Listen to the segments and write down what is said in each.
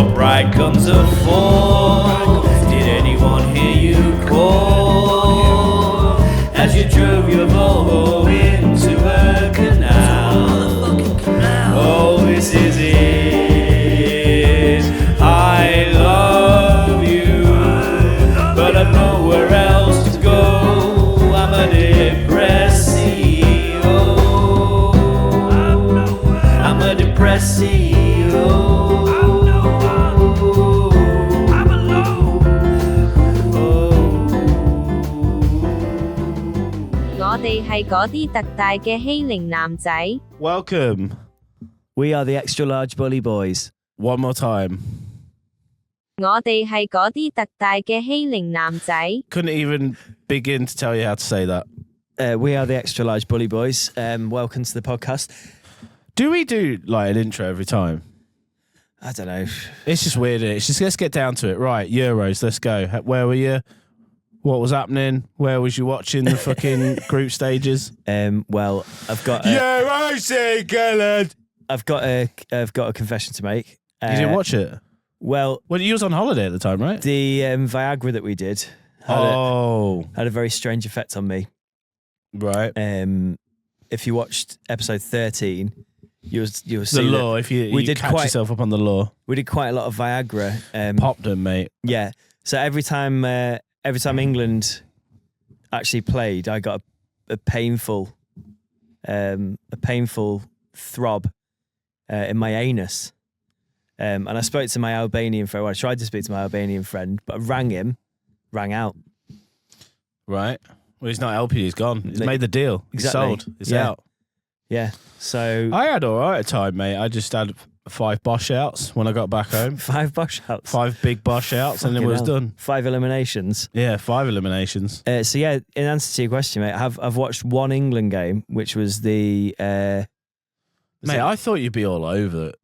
Your pride comes a fall. Did anyone hear you call as you drove your Volvo into a canal? Oh, this is it. I love you, but I've nowhere else to go. I'm a depressio. I'm a depressio. Welcome. We are the extra large bully boys. One more time. Couldn't even begin to tell you how to say that. We are the extra large bully boys. Welcome to the podcast. Do we do like an intro every time? I don't know. It's just weird. It's just, let's get down to it. Right, Euros, let's go. Where were you? What was happening? Where was you watching the fucking group stages? Well, I've got I've got a confession to make. You didn't watch it? Well, you was on holiday at the time, right? The Viagra that we did had a very strange effect on me. Right. If you watched episode 13, you'll see the law. If you did catch yourself up on the law, we did quite a lot of Viagra. Popped them, mate. Yeah. So every time England actually played, I got a painful throb in my anus. And I spoke to my Albanian friend. Well, I tried to speak to my Albanian friend, but I rang out. Right. Well, he's not helping you. He's gone. He's made the deal. He's sold. It's out. Yeah. So I had all right time, mate. I just had 5 Bosch outs when I got back home. 5 Bosch outs? 5 big Bosch outs, and then it was done. 5 eliminations? Yeah, 5 eliminations. So yeah, in answer to your question, mate, I've watched one England game, which was the... mate, I thought you'd be all over it.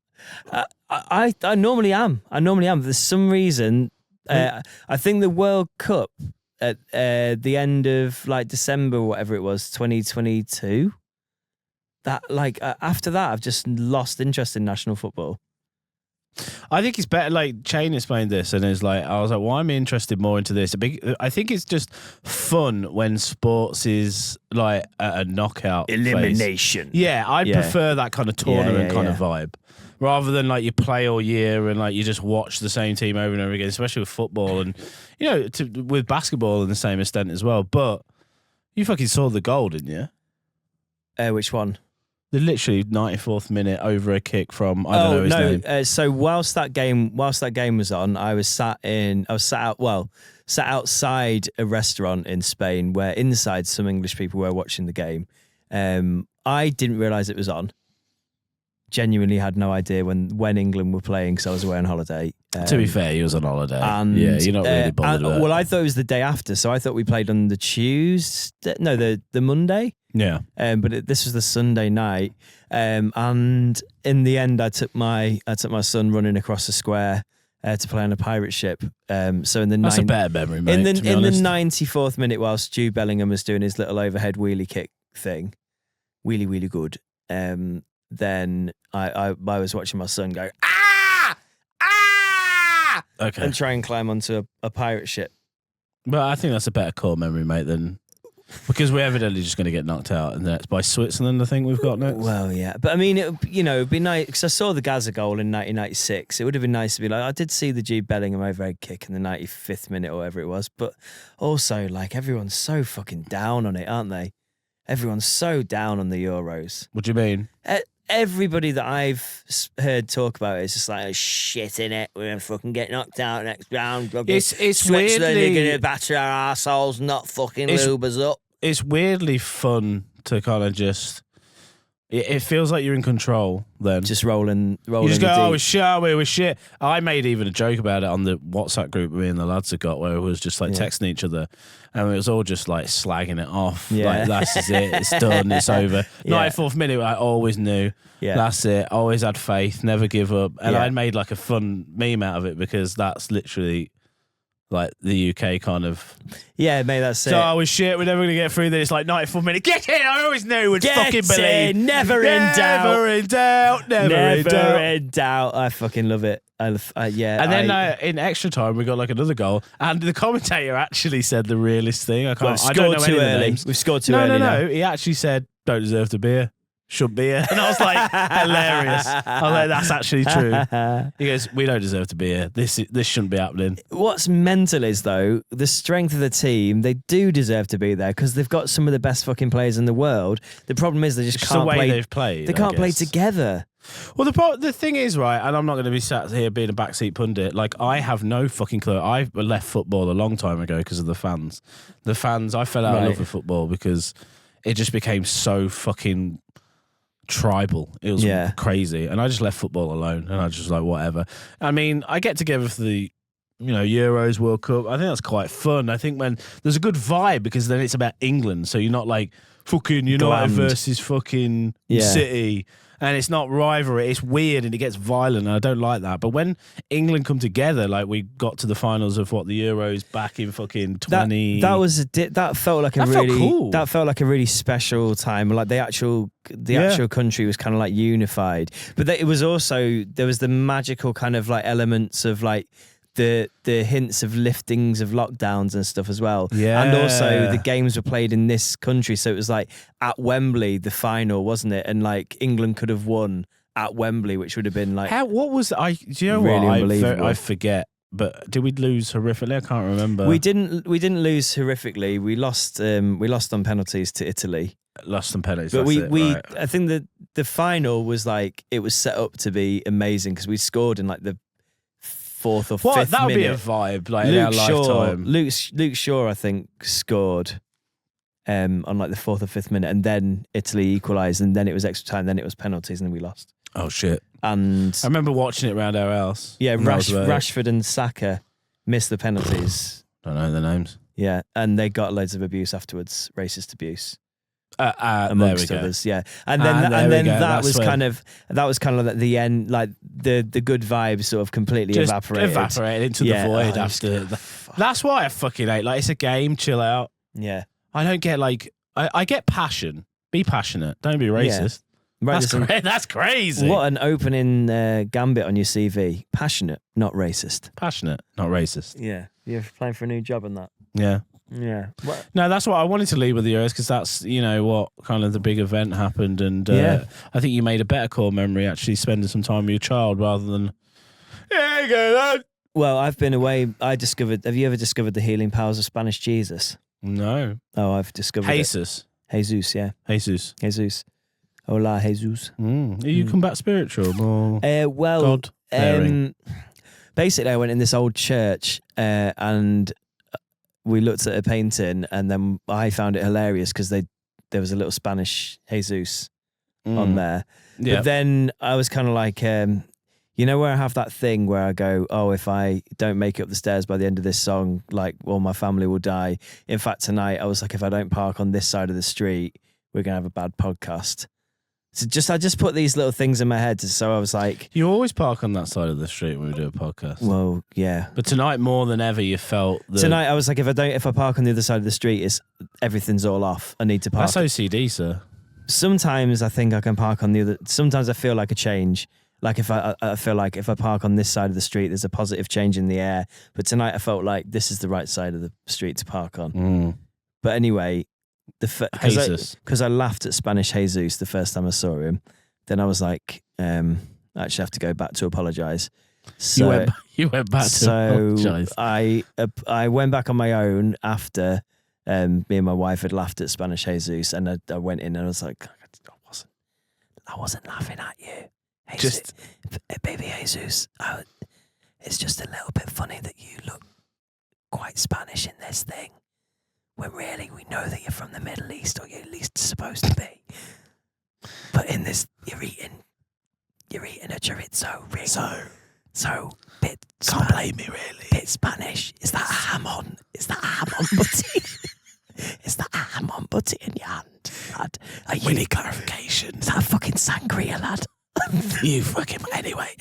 I normally am. For some reason, I think the World Cup at the end of like December or whatever it was, 2022... That after that, I've just lost interest in national football. I think it's better. Like Chain explained this, and it's like I was like, "Why am I interested more into this?" I think it's just fun when sports is like a knockout elimination. Phase. Yeah, I prefer that kind of tournament kind of vibe, rather than like you play all year and like you just watch the same team over and over again. Especially with football and with basketball in the same extent as well. But you fucking saw the goal, didn't you? Which one? The literally 94th minute over a kick from I don't know his name. So whilst that game was on, I was sat outside a restaurant in Spain where inside some English people were watching the game. I didn't realise it was on. Genuinely had no idea when England were playing because I was away on holiday. To be fair, he was on holiday. And, yeah, you're not really bothered about it. Well, I thought it was the day after, so I thought we played on the Tuesday. No, the Monday. Yeah. But this was the Sunday night. And in the end, I took my son running across the square to play on a pirate ship. So in the that's a better memory, mate. In the 94th minute, while Stu Bellingham was doing his little overhead wheelie kick thing, wheelie good. Then I was watching my son go okay, and try and climb onto a pirate ship. But I think that's a better core memory, mate, than because we're evidently just going to get knocked out, and that's by Switzerland. I think we've got next. Well, yeah, but I mean, it'd be nice because I saw the Gaza goal in 1996. It would have been nice to be like, I did see the Jude Bellingham overhead kick in the 95th minute or whatever it was, but also like everyone's so fucking down on it, aren't they? Everyone's so down on the Euros. What do you mean? Everybody that I've heard talk about it is just like, oh, shit in it. We're going to fucking get knocked out next round. It's Switzerland weirdly... are going to batter our arseholes, not fucking lube us up. It's weirdly fun to kind of just... It feels like you're in control then. Just rolling. You just go, oh, we're shit, we're shit. I made even a joke about it on the WhatsApp group me and the lads have got where it was just like texting each other and it was all just like slagging it off. Yeah. Like, that's just it. It's done. It's over. 94th minute, I always knew. Yeah. That's it. Always had faith. Never give up. And I made like a fun meme out of it because that's literally like the UK kind of. Yeah, mate, that's it. So I was shit. We're never going to get through. Then it's like 94 minutes. Get in! I always knew. Would fucking believe. Never in doubt. Never in doubt. Never in doubt. I fucking love it. Yeah. And then in extra time, we got like another goal, and the commentator actually said the realest thing. I don't know any of the names. We've scored too early. No. He actually said, "Don't deserve to be here. Should be here." And I was like, hilarious. I was like, that's actually true. He goes, "We don't deserve to be here. This shouldn't be happening." What's mental is, though, the strength of the team. They do deserve to be there because they've got some of the best fucking players in the world. The problem is they just can't the way play. They've played. They can't play together. Well, the thing is, right, and I'm not going to be sat here being a backseat pundit. Like, I have no fucking clue. I left football a long time ago because of the fans. I fell out of love with football because it just became so fucking tribal. It was crazy, and I just left football alone, and I just like whatever. I mean, I get together for the Euros, World Cup. I think that's quite fun. I think when there's a good vibe because then it's about England, so you're not like fucking United versus fucking City. And it's not rivalry, it's weird and it gets violent, and I don't like that. But when England come together, like we got to the finals of the Euros back in fucking 20. That felt like a really special time. Like the actual country was kind of like unified. But it was also, there was the magical kind of like elements of like the hints of liftings of lockdowns and stuff as well. Yeah. And also the games were played in this country. So it was like at Wembley, the final, wasn't it? And like England could have won at Wembley, which would have been like... do you know really what? Unbelievable. I forget. But did we lose horrifically? I can't remember. We didn't lose horrifically. We lost on penalties to Italy. Lost on penalties. But right. I think that the final was like, it was set up to be amazing because we scored in like the fourth or fifth that would minute. be a vibe, like in our lifetime. Luke Shaw, I think, scored on like the fourth or fifth minute, and then Italy equalised, and then it was extra time, then it was penalties, and then we lost. Oh shit! And I remember watching it around our house. Yeah, Rashford and Saka missed the penalties. Don't know the names. Yeah, and they got loads of abuse afterwards, racist abuse. Amongst others, yeah, and then that was kind of like the end, like the good vibes sort of completely just evaporated into the void after. That's why I fucking hate. Like, it's a game, chill out. Yeah, I don't get like I get passion. Be passionate. Don't be racist. Yeah. That's crazy. What an opening gambit on your CV. Passionate, not racist. Passionate, not racist. Yeah, you're applying for a new job in that. Yeah. Yeah. No, that's what I wanted to lead with the Euros because that's, what kind of the big event happened. And I think you made a better core memory actually spending some time with your child rather than, yeah, you go, lad. Well, I've been away. Have you ever discovered the healing powers of Spanish Jesus? No. Oh, I've discovered Jesus. Jesus, yeah. Jesus. Hola, Jesus. Are you combat spiritual or well, God? Basically, I went in this old church and we looked at a painting, and then I found it hilarious because there was a little Spanish Jesus on there. Yep. But then I was kind of like, where I have that thing where I go, oh, if I don't make it up the stairs by the end of this song, like, well, my family will die. In fact, tonight I was like, if I don't park on this side of the street, we're gonna have a bad podcast. So I just put these little things in my head. So I was like, you always park on that side of the street when we do a podcast. Well, yeah. But tonight more than ever, you felt tonight I was like, if I park on the other side of the street, everything's all off. I need to park. That's OCD, sir. Sometimes I think I can park on the other. Sometimes I feel like a change. Like if I feel like if I park on this side of the street, there's a positive change in the air. But tonight I felt like this is the right side of the street to park on. But anyway. Because I laughed at Spanish Jesus the first time I saw him, then I was like, I actually have to go back to apologise. So you went back to apologise. I went back on my own after me and my wife had laughed at Spanish Jesus, and I went in and I was like, I wasn't laughing at you. Jesus, baby Jesus. It's just a little bit funny that you look quite Spanish in this thing. When really we know that you're from the Middle East, or you're at least supposed to be. But in this, you're eating a chorizo ring. So bit. Can't blame me really. Bit Spanish. Is that a ham on? Is that a ham on butty? Is that a ham on butty in your hand, lad? We need clarification. Is that a fucking sangria, lad? You fucking anyway.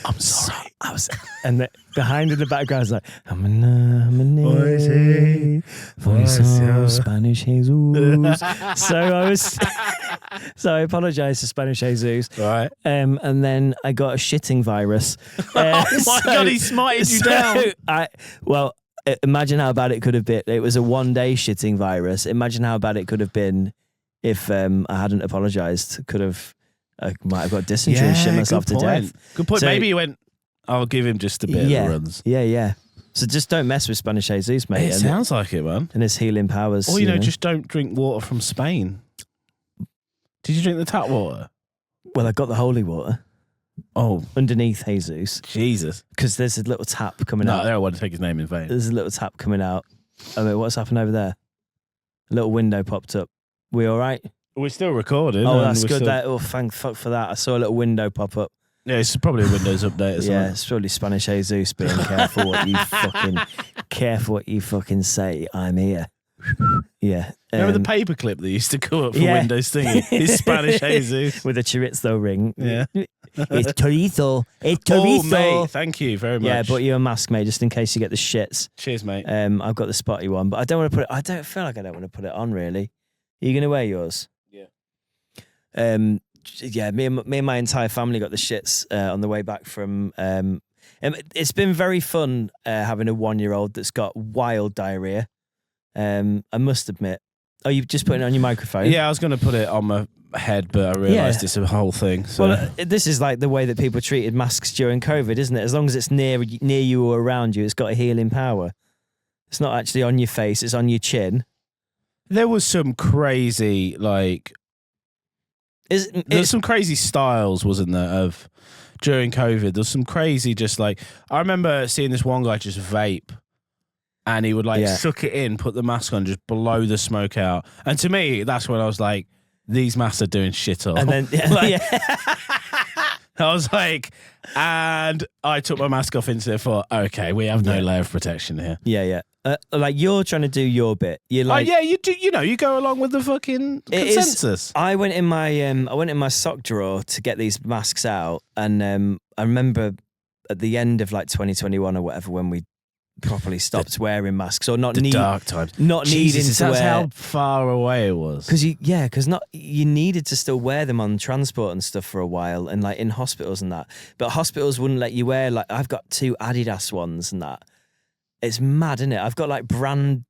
I'm sorry. And behind in the background is like, I'm a voice of Spanish Jesus. So I apologise to Spanish Jesus. Right. And then I got a shitting virus. Oh my God, he smited you down. Imagine how bad it could have been. It was a 1-day shitting virus. Imagine how bad it could have been if I hadn't apologised. I might have got dysentery and shit myself to death. Good point. So, Maybe you went, I'll give him just a bit of the runs. Yeah. So just don't mess with Spanish Jesus, mate. It sounds like it, man. And his healing powers. Or, you know, just don't drink water from Spain. Did you drink the tap water? Well, I got the holy water. Oh. Underneath Jesus. Jesus. Because there's a little tap coming out. No, I don't want to take his name in vain. There's a little tap coming out. I mean, what's happened over there? A little window popped up. We all right? We're still recording. Oh, that's good. Thank fuck for that. I saw a little window pop up. Yeah, it's probably a Windows update or something. Yeah, it's probably Spanish Jesus being careful what you fucking say. I'm here. Yeah. Remember the paperclip that used to come up for Windows thingy? It's Spanish Jesus. With a chorizo ring. Yeah. It's chorizo. It's Oh, chorizo. mate, thank you very much. Yeah, but you a mask, mate, just in case you get the shits. Cheers, mate. I've got the spotty one, but I don't want to put it. I don't feel like I don't want to put it on. Really, are you going to wear yours? Yeah. Yeah. Me and my entire family got the shits on the way back from. It's been very fun having a 1-year-old that's got wild diarrhea. I must admit. Oh, you just put it on your microphone? Yeah, I was going to put it on my head, but I realised it's a whole thing. So. Well, this is like the way that people treated masks during COVID, isn't it? As long as it's near you or around you, it's got a healing power. It's not actually on your face; it's on your chin. There was some crazy, like, there's some crazy styles, wasn't there? Of during COVID, there's some crazy, just like I remember seeing this one guy just vape. And he would suck it in, put the mask on, just blow the smoke out. And to me, that's when I was like, these masks are doing shit up. And then, I was like, and I took my mask off instantly and thought, okay, we have no layer of protection here. Yeah. Like you're trying to do your bit. You're like, you do. You know, you go along with the fucking consensus. I went in my sock drawer to get these masks out, and I remember at the end of like 2021 or whatever when we properly stopped wearing masks or dark times, not needing to that's wear. How far away it was. Because you needed to still wear them on transport and stuff for a while, and like in hospitals and that. But hospitals wouldn't let you wear. Like I've got 2 Adidas ones and that. It's mad, isn't it? I've got like brand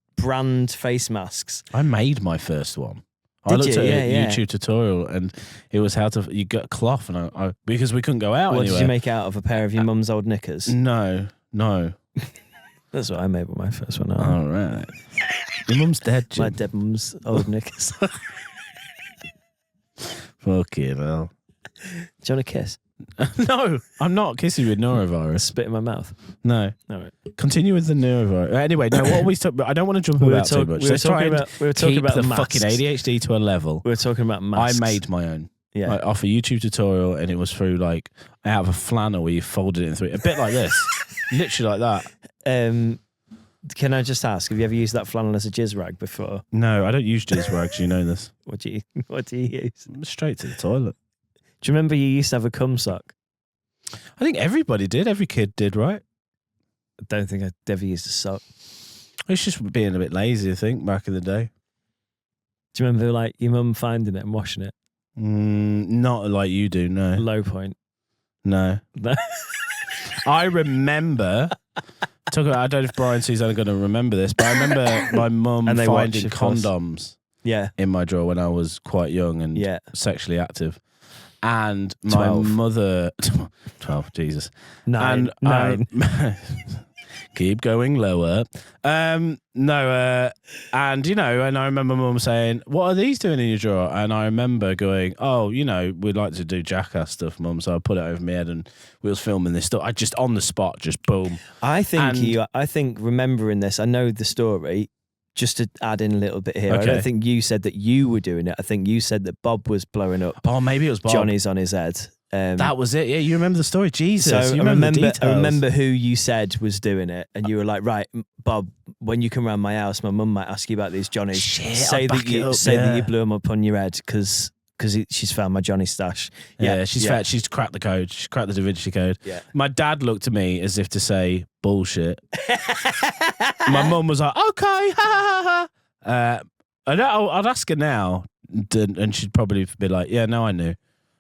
face masks. I made my first one. I looked at a YouTube tutorial and it was how to you get cloth and I because we couldn't go out What anywhere. did you make it out of? A pair of your mum's old knickers? No. That's what I made with my first one. All right. Your mum's dead, Jim. My dead mum's old knickers. Fucking hell. Do you want a kiss? No, I'm not kissing you with norovirus. Spit in my mouth. No. All right. Continue with the norovirus. Anyway, no, what are we talking about? I don't want to jump about too much. We were talking about the masks. fucking ADHD to a level. We were talking about masks. I made my own. Yeah. Like, off a YouTube tutorial, and it was through like out of a flannel where you folded it in 3, a bit like this, literally like that. Can I just ask, have you ever used that flannel as a jizz rag before? No, I don't use jizz rags. You know this. What do you use? Straight to the toilet. Do you remember you used to have a cum sock? I think everybody did. Every kid did, right? I don't think I'd ever used a sock. It's just being a bit lazy, I think, back in the day. Do you remember like your mum finding it and washing it? Not like you do, no. Low point. No. I remember. I don't know if Brian Suzanne are going to remember this, but I remember my mum finding condoms in my drawer when I was quite young and sexually active. And 12. my mother... 12, Jesus. 9. Keep going lower. And I remember mum saying, what are these doing in your drawer? And I remember going, oh, we'd like to do Jackass stuff, mum. So I put it over my head and we was filming this stuff. I just on the spot, just boom. I think remembering this, I know the story, just to add in a little bit here. Okay. I don't think you said that you were doing it. I think you said that Bob was blowing up. Oh, maybe it was Bob. Johnny's on his head. That was it. Yeah, you remember the story. Jesus, so you remember the details. I remember who you said was doing it, and you were like, "Right, Bob, when you come round my house, my mum might ask you about these Johnnies. Shit, say that you blew them up on your head because because she's found my Johnny stash. Yeah, she's cracked the code. She's cracked the Da Vinci Code. Yeah. My dad looked at me as if to say, bullshit. My mum was like, okay, ha ha ha. I'd ask her now, and she'd probably be like, yeah, no, I knew.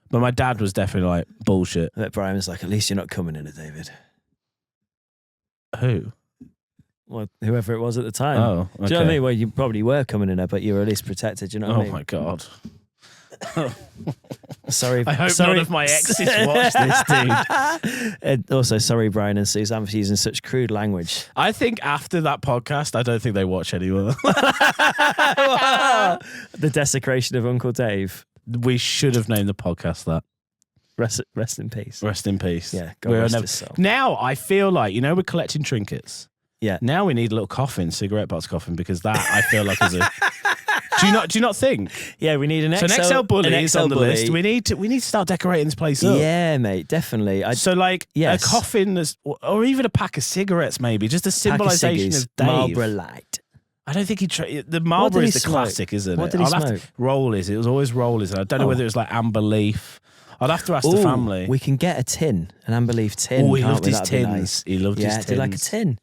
But my dad was definitely like, bullshit. I bet Brian was like, at least you're not coming in it, David. Who? Well, whoever it was at the time. Oh, okay. Do you know what I mean? Well, you probably were coming in it, but you were at least protected. Do you know what I mean? Oh my God. Sorry. I hope none of my exes watch this, dude. And also, sorry, Brian and Suzanne, for using such crude language. I think after that podcast, I don't think they watch anymore. The desecration of Uncle Dave. We should have named the podcast that. Rest in peace. Rest in peace. Yeah, God rest his soul. Now I feel like, we're collecting trinkets. Yeah. Now we need a little coffin, cigarette box coffin, because that I feel like is a. Do you not think? Yeah, we need an XL. So an XL bully is on the bully. list. We need to start decorating this place up. Yeah, mate, definitely. A coffin, or even a pack of cigarettes, maybe just a symbolisation of Dave. Marlboro Light. I don't think the Marlboro is the smoke? classic, isn't it? What did he smoke? Rollies. It was always Rollies. I don't know whether it was like Amber Leaf. I'd have to ask the family. We can get a tin, an Amber Leaf tin. Oh, he can't loved we? his That'd be tins. nice. He loved his tins. Yeah, do like a tin.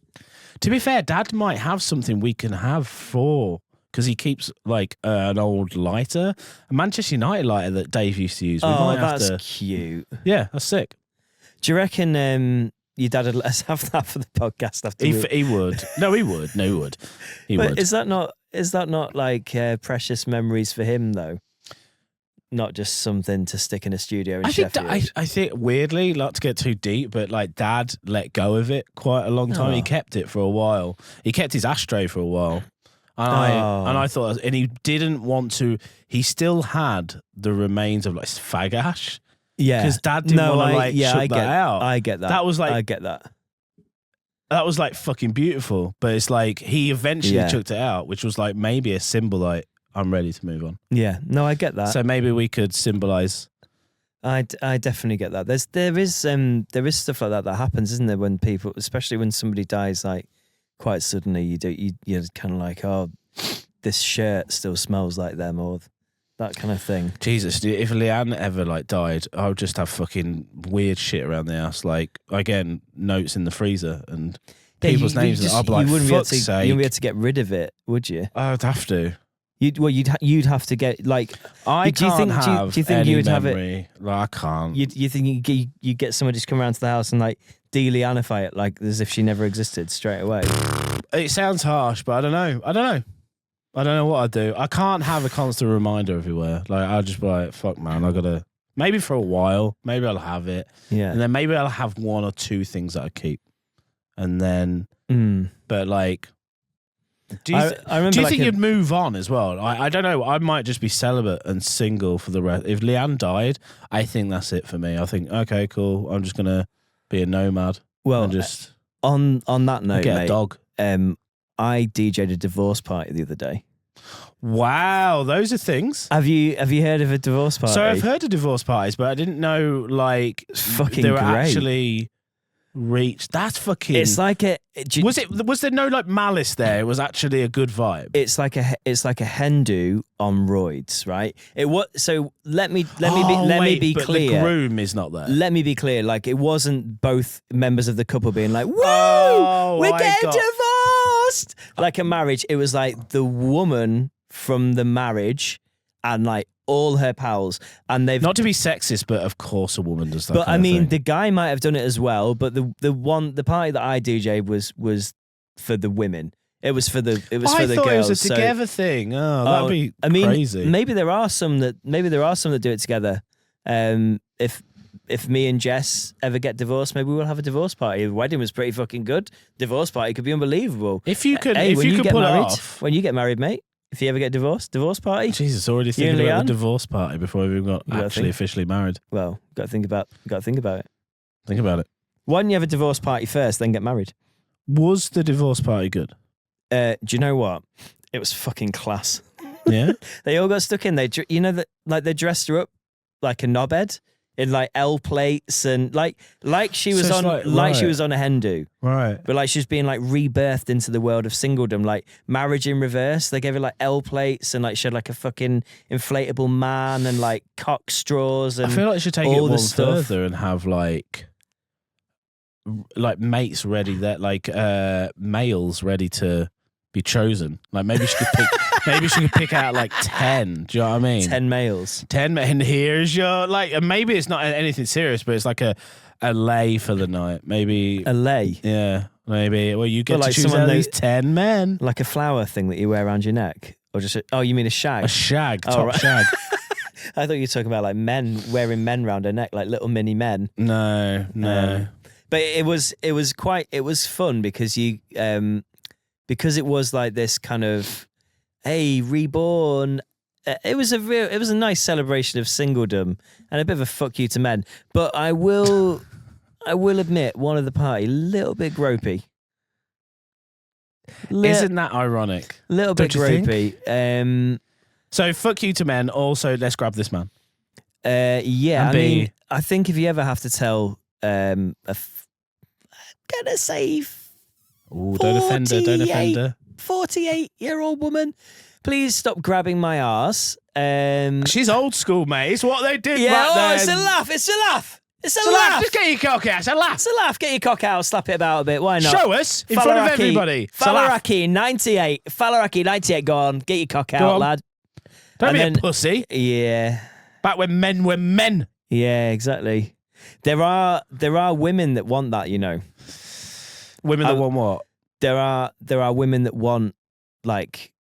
To be fair, Dad might have something we can have for, because he keeps like an old lighter, a Manchester United lighter that Dave used to use. We might have that's cute. Yeah, that's sick. Do you reckon your dad would let us have that for the podcast after? He would. No, he would. No, he would. He but would. Is that not like precious memories for him though? Not just something to stick in a studio in Sheffield. I think weirdly, not to get too deep, but like Dad let go of it quite a long time. He kept it for a while. He kept his ashtray for a while. And I thought, and he didn't want to. He still had the remains of like fag ash. Yeah, because Dad didn't want to chuck that out. I get that. That was like, I get that. That was like fucking beautiful. But it's like he eventually chucked it out, which was like maybe a symbol like I'm ready to move on. Yeah, no, I get that. So maybe we could symbolize. I definitely get that. There is stuff like that happens, isn't there? When people, especially when somebody dies like quite suddenly, you're kind of like, oh, this shirt still smells like them, or that kind of thing. Jesus, if Leanne ever like died, I would just have fucking weird shit around the house. Like again, notes in the freezer and people's names. I'd be like, fuck's sake. You wouldn't be able to get rid of it, would you? I'd have to. You'd have to get like. I do you can't think, have do you think any you would memory. have it? Like, I can't. You think you get somebody to come around to the house and like de-Leannify it, like as if she never existed straight away? It sounds harsh, but I don't know. I don't know what I'd do. I can't have a constant reminder everywhere. Like, I'll just be like, fuck, man, I gotta. Maybe for a while, maybe I'll have it. Yeah. And then maybe I'll have one or two things that I keep. And then, but like, do you think you'd move on as well? I don't know. I might just be celibate and single for the rest. If Leanne died, I think that's it for me. I think, okay, cool. I'm just going to be a nomad. Well, and just on that note, get mate, a dog. I DJ'd a divorce party the other day. Wow, those are things. Have you heard of a divorce party? So I've heard of divorce parties, but I didn't know like it's fucking they were great. Actually reached. That's fucking. It's like a. Was there no like malice there? It was actually a good vibe. It's like a hen do on roids, right? It was. So let me be clear. The groom is not there. Let me be clear. Like it wasn't both members of the couple being like, "Whoa, we're getting divorced!" Like a marriage. It was like the woman from the marriage and like all her pals, and they've not to be sexist, but of course a woman does that. But kind I mean, of thing. the guy might have done it as well. But the party that I DJ'd was for the women. It was for the I for the thought girls. it was a together thing. Oh, that'd be crazy. Maybe there are some that do it together. If me and Jess ever get divorced, maybe we'll have a divorce party. The wedding was pretty fucking good. Divorce party could be unbelievable. If you could, when you get pull married, it off. when you get married, mate. If you ever get divorced, divorce party. Jesus, already thinking about the divorce party before we even got actually officially married. Well, got to think about it. Think about it. Why don't you have a divorce party first, then get married? Was the divorce party good? Do you know what? It was fucking class. Yeah. They all got stuck in. They dressed her up like a knobhead in like L plates and like she was So it's on like, she right. was on a hen do. Right. But like she's being like rebirthed into the world of singledom, like marriage in reverse. They gave her like L plates and like she had like a fucking inflatable man and like cock straws and I feel like you should take it all the one stuff. further and have like mates ready that like males ready to be chosen. Like maybe she could pick out like 10. Do you know what I mean? 10 males. 10 men. Here's your like, and maybe it's not anything serious, but it's like a lay for the night. Maybe A lay. Yeah, maybe. Well, you get But to like choose someone out that- these 10 men. Like a flower thing that you wear around your neck? Or just oh, you mean a shag? A shag, Oh, top right. shag. I thought you were talking about like men wearing men round their neck, like little mini men. No. But it was fun because because it was like this kind of, hey, reborn. It was a nice celebration of singledom and a bit of a fuck you to men. But I will admit, one of the party, a little bit gropey. Isn't that ironic? Little bit Don't you think? gropey. So fuck you to men. Also, let's grab this man. Yeah, And I B- mean, I think if you ever have to tell I'm gonna say Ooh, don't offend her. Don't offend her. 48-year-old woman, please stop grabbing my arse. She's old school, mate. It's what they did Yeah, back then. it's a laugh. It's a laugh. It's a It's a laugh. laugh. Just get your cock out. It's a laugh. It's a laugh. Get your cock out. Slap it about a bit. Why not? Show us in front of everybody. It's a laugh. Falaraki 98. Falaraki 98. Go on. Get your cock Go out, on. lad. Don't And be then- a pussy. Yeah. Back when men were men. Yeah. Exactly. There are women that want that. You know. Women that want what? There are women that want like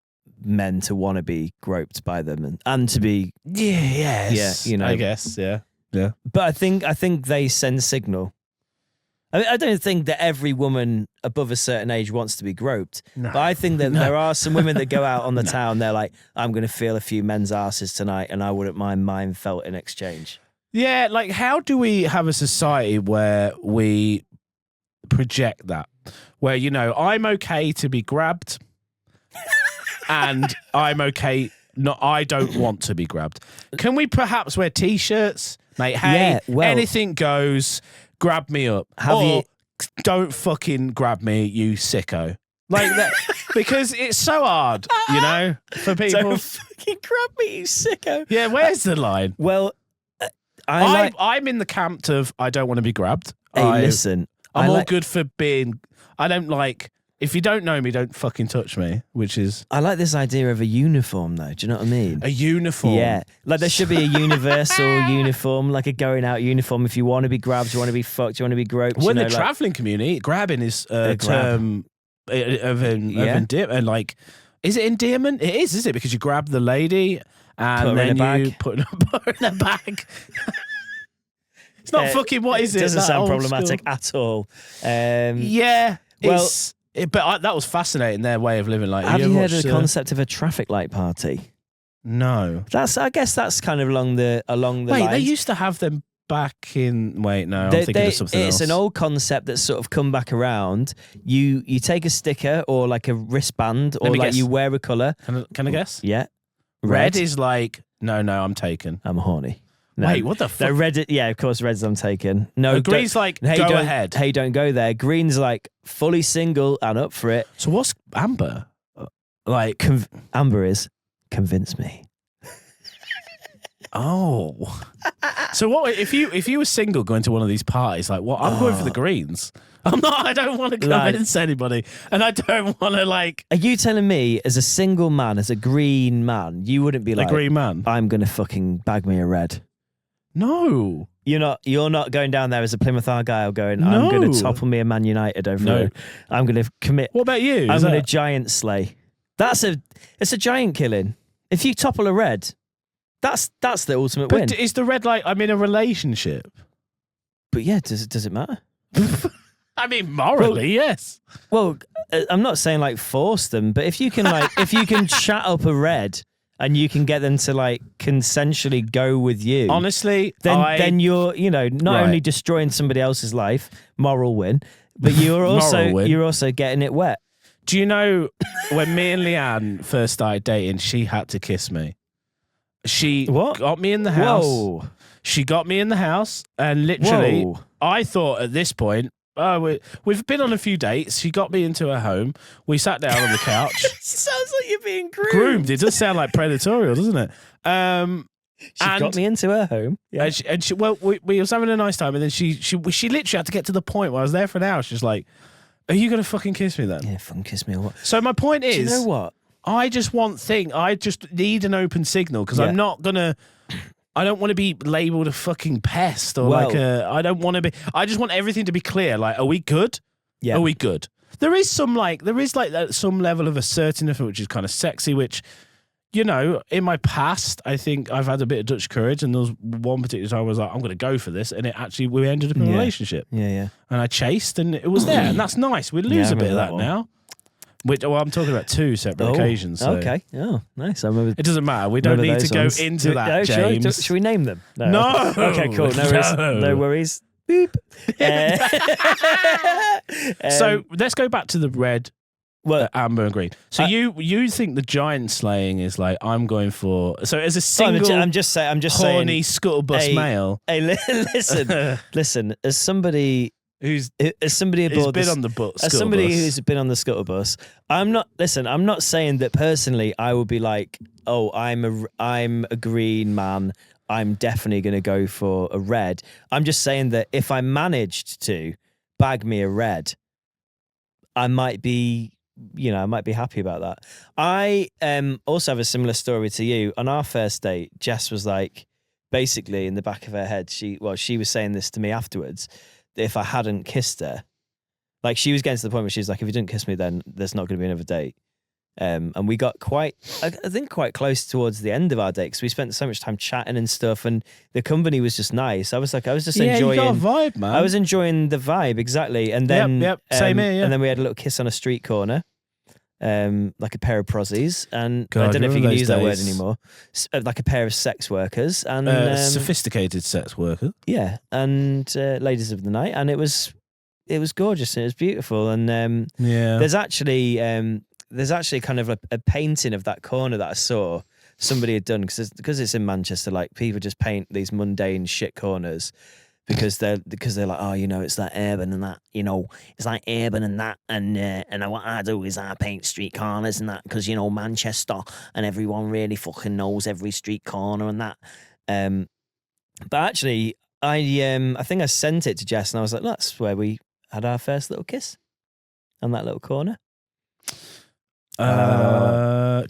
men to want to be groped by them and to be. Yeah, yes. Yeah, you know. I guess, yeah. Yeah. But I think they send signal. I mean, I don't think that every woman above a certain age wants to be groped. No. But I think that No. there are some women that go out on the town. They're like, I'm going to feel a few men's asses tonight, and I wouldn't mind mine felt in exchange. Yeah, like how do we have a society where we project that? Where, you know, I'm okay to be grabbed and I'm okay, I don't want to be grabbed. Can we perhaps wear t-shirts? Mate, hey, Yeah, well- anything goes, grab me up. Have or you- don't fucking grab me, you sicko. Like that, because it's so hard, you know, for people. Don't fucking grab me, you sicko. Yeah, where's the line? Well, I'm in the camp of I don't want to be grabbed. listen. I'm I all like- good for being. I don't like. If you don't know me, don't fucking touch me. Which is I like this idea of a uniform, though. Do you know what I mean? a uniform. Yeah, like there should be a universal uniform, like a going out uniform. If you want to be grabbed, you want to be fucked, you want to be groped. Well, in you the know, like- traveling community, grabbing is a grab. term of endearment. Like, is it endearment? It is it? Because you grab the lady and Put her in then a you bag. put her in a bag. It's not fucking. What is it? It doesn't That sound old problematic school? at all. Yeah. Well- But that was fascinating. Their way of living. Like, Have you ever heard of watched, the concept of a traffic light party? No. I guess that's kind of along the Wait, lines. they used to have them back in. Wait, no, I'm They- thinking of something it's else. an old concept that's sort of come back around. You take a sticker or like a wristband or me like guess. you wear a colour. Can I guess? Yeah. Red is like no, I'm taken. I'm horny. No. Wait, what the No, fuck? red. Yeah, of course, red's I'm taking. No, Green's like hey, go don't, ahead. Hey, don't go there. Green's like fully single and up for it. So what's amber? Like Amber is convince me. oh. So what if you were single going to one of these parties? Like what? I'm going for the greens. I'm not. I don't want to convince anybody, and I don't want to like Are you telling me, as a single man, as a green man, you wouldn't be a like, green man. I'm gonna fucking bag me a red? No. You're not going down there as a Plymouth Argyle going, I'm going No. to topple me a Man United over No. it. I'm going to commit. What about you? I'm Is going to that- giant slay. It's a giant killing. If you topple a red, that's the ultimate win. But is the red like I'm in a relationship? But yeah, does it matter? I mean, morally, yes. Well, I'm not saying like force them, but if you can chat up a red and you can get them to like consensually go with you, Honestly, then you're not Right. only destroying somebody else's life, moral win, but you're Moral win. also getting it wet. do you know when me and Leanne first started dating, she had to kiss me. She What? got me in the house. Whoa. She got me in the house, and literally, Whoa. I thought at this point, we've been on a few dates. She got me into her home. We sat down on the couch. Sounds like you're being Groomed. It does sound like predatorial, doesn't it? She got me into her home. Yeah. And she we was having a nice time, and then she literally had to get to the point where I was there for an hour. She's like, "Are you gonna fucking kiss me then?" Yeah, fucking kiss me or what? So my point is, Do you know what? I just need an open signal because Yeah. I don't want to be labelled a fucking pest or I don't want to be. I just want everything to be clear. Like, are we good? Yeah. Are we good? There is some some level of assertiveness which is kind of sexy, which, you know, in my past, I think I've had a bit of Dutch courage, and there was one particular time I was like, I'm going to go for this, and we ended up in a relationship. Yeah. And I chased, and it was there, and that's nice. We lose a bit of that one. now. I'm talking about two separate occasions. So. Okay. Oh, nice. I remember. It doesn't matter. We don't need to go into that, James. Should we name them? No. Okay, cool. No worries. Boop. So let's go back to the red, amber, and green. So you think the giant slaying is like I'm going for? So as a single, I'm just horny saying, scuttlebus male. Hey, listen. As somebody who's aboard been on the bus, as somebody who's been on the scuttle bus, I'm not saying that personally I would be like, oh, I'm a green man, I'm definitely going to go for a red. I'm just saying that if I managed to bag me a red, I might be happy about that. I also have a similar story to you. On our first date, Jess was like, basically in the back of her head, she was saying this to me afterwards, if I hadn't kissed her, like she was getting to the point where she's like, if you didn't kiss me, then there's not going to be another date. And we got quite close towards the end of our date because we spent so much time chatting and stuff, and the company was just nice. I was just enjoying. You got a vibe, man. I was enjoying the vibe, exactly. And then, same here. Yeah. And then we had a little kiss on a street corner, like a pair of prosies, and God, I don't know if you can use that word days. anymore. Like a pair of sex workers and sophisticated sex worker. Yeah, and ladies of the night, and it was gorgeous and it was beautiful. And there's actually kind of a painting of that corner that I saw somebody had done because it's in Manchester. Like people just paint these mundane shit corners because they're like, oh, you know, it's that urban and that, you know, it's like urban and that, and what I do is I paint street corners and that because, you know, Manchester and everyone really fucking knows every street corner and that. But actually, I think I sent it to Jess and I was like, that's where we had our first little kiss on that little corner.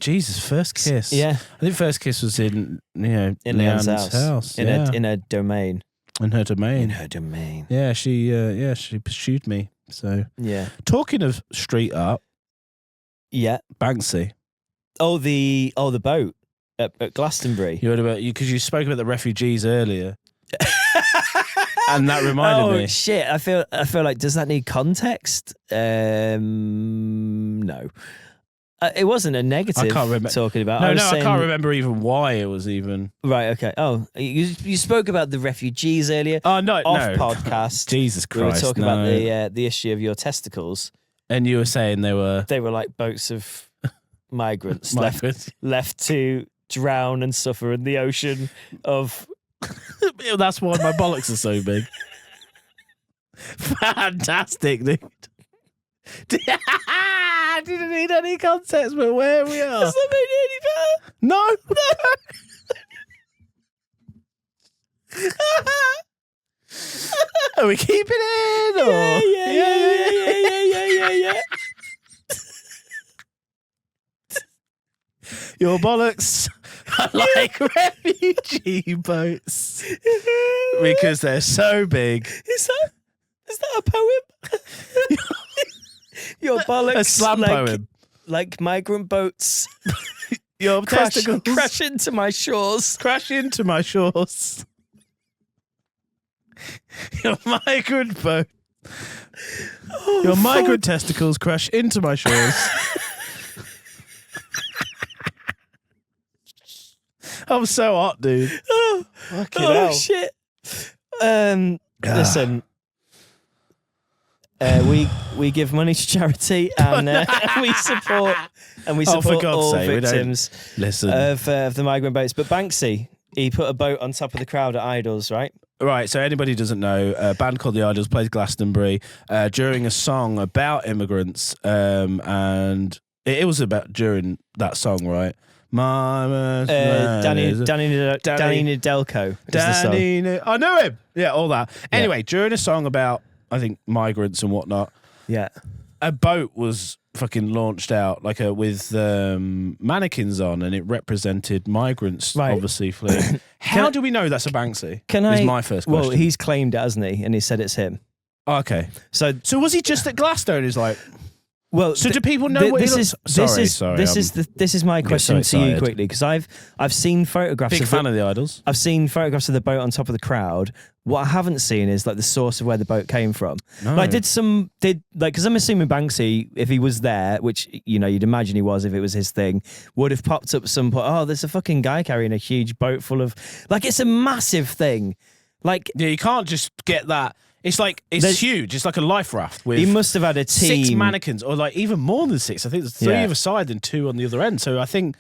Jesus, first kiss. Yeah, I think first kiss was in Leanne's house. In her domain. In her domain. In her domain. Yeah, she pursued me. So yeah. Talking of street art. Yeah. Banksy. Oh, the boat at Glastonbury. You heard about because you spoke about the refugees earlier. And that reminded me. Oh shit! I feel like, does that need context? No. It wasn't a negative. I can't remember talking about. I can't remember even why it was even. Right. Okay. Oh, you spoke about the refugees earlier. Oh no! Off podcast. Jesus Christ! We were talking about the issue of your testicles, and you were saying they were like boats of migrants left to drown and suffer in the ocean of. That's why my bollocks are so big. Fantastic, dude. Didn't need any context, but where we are. Does that make it any better? No. Are we keeping it in? Or? Yeah. Your bollocks are like refugee boats because they're so big. Is that a poem? Your bollocks a slam poem. Like migrant boats. Your testicles crash into my shores. Crash into my shores. Your migrant boat. Your migrant testicles crash into my shores. I'm so hot, dude. Fucking hell. Shit. Listen. We give money to charity and we support all victims of the migrant boats. But Banksy, He put a boat on top of the crowd at Idols, right? Right, so anybody who doesn't know, a band called The Idols played Glastonbury during a song about immigrants, and it was about during that song, right? Danny Nedelko. I know him. Yeah, all that. Anyway, during a song about, I think, migrants and whatnot, Yeah. a boat was fucking launched out like with mannequins on, and it represented migrants, Right. obviously fleeing. How do we know that's a Banksy? Is my first question. Well, he's claimed it, hasn't he? And he said it's him. Okay. So was he just at Glastonbury? He's like, well, so do people know what he looks? This is my question to you quickly, because I've seen photographs. Big fan of the Idols. I've seen photographs of the boat on top of the crowd. What I haven't seen is like the source of where the boat came from. No. Like, because I'm assuming Banksy, if he was there, which you'd imagine he was if it was his thing, would have popped up some point. Oh, there's a fucking guy carrying a huge boat full of, like, it's a massive thing. Like, yeah, you can't just get that. It's like, it's huge. It's like a life raft with. He must have had a team. 6 mannequins, or like even more than 6. I think there's 3 either side and 2 on the other end. So I think,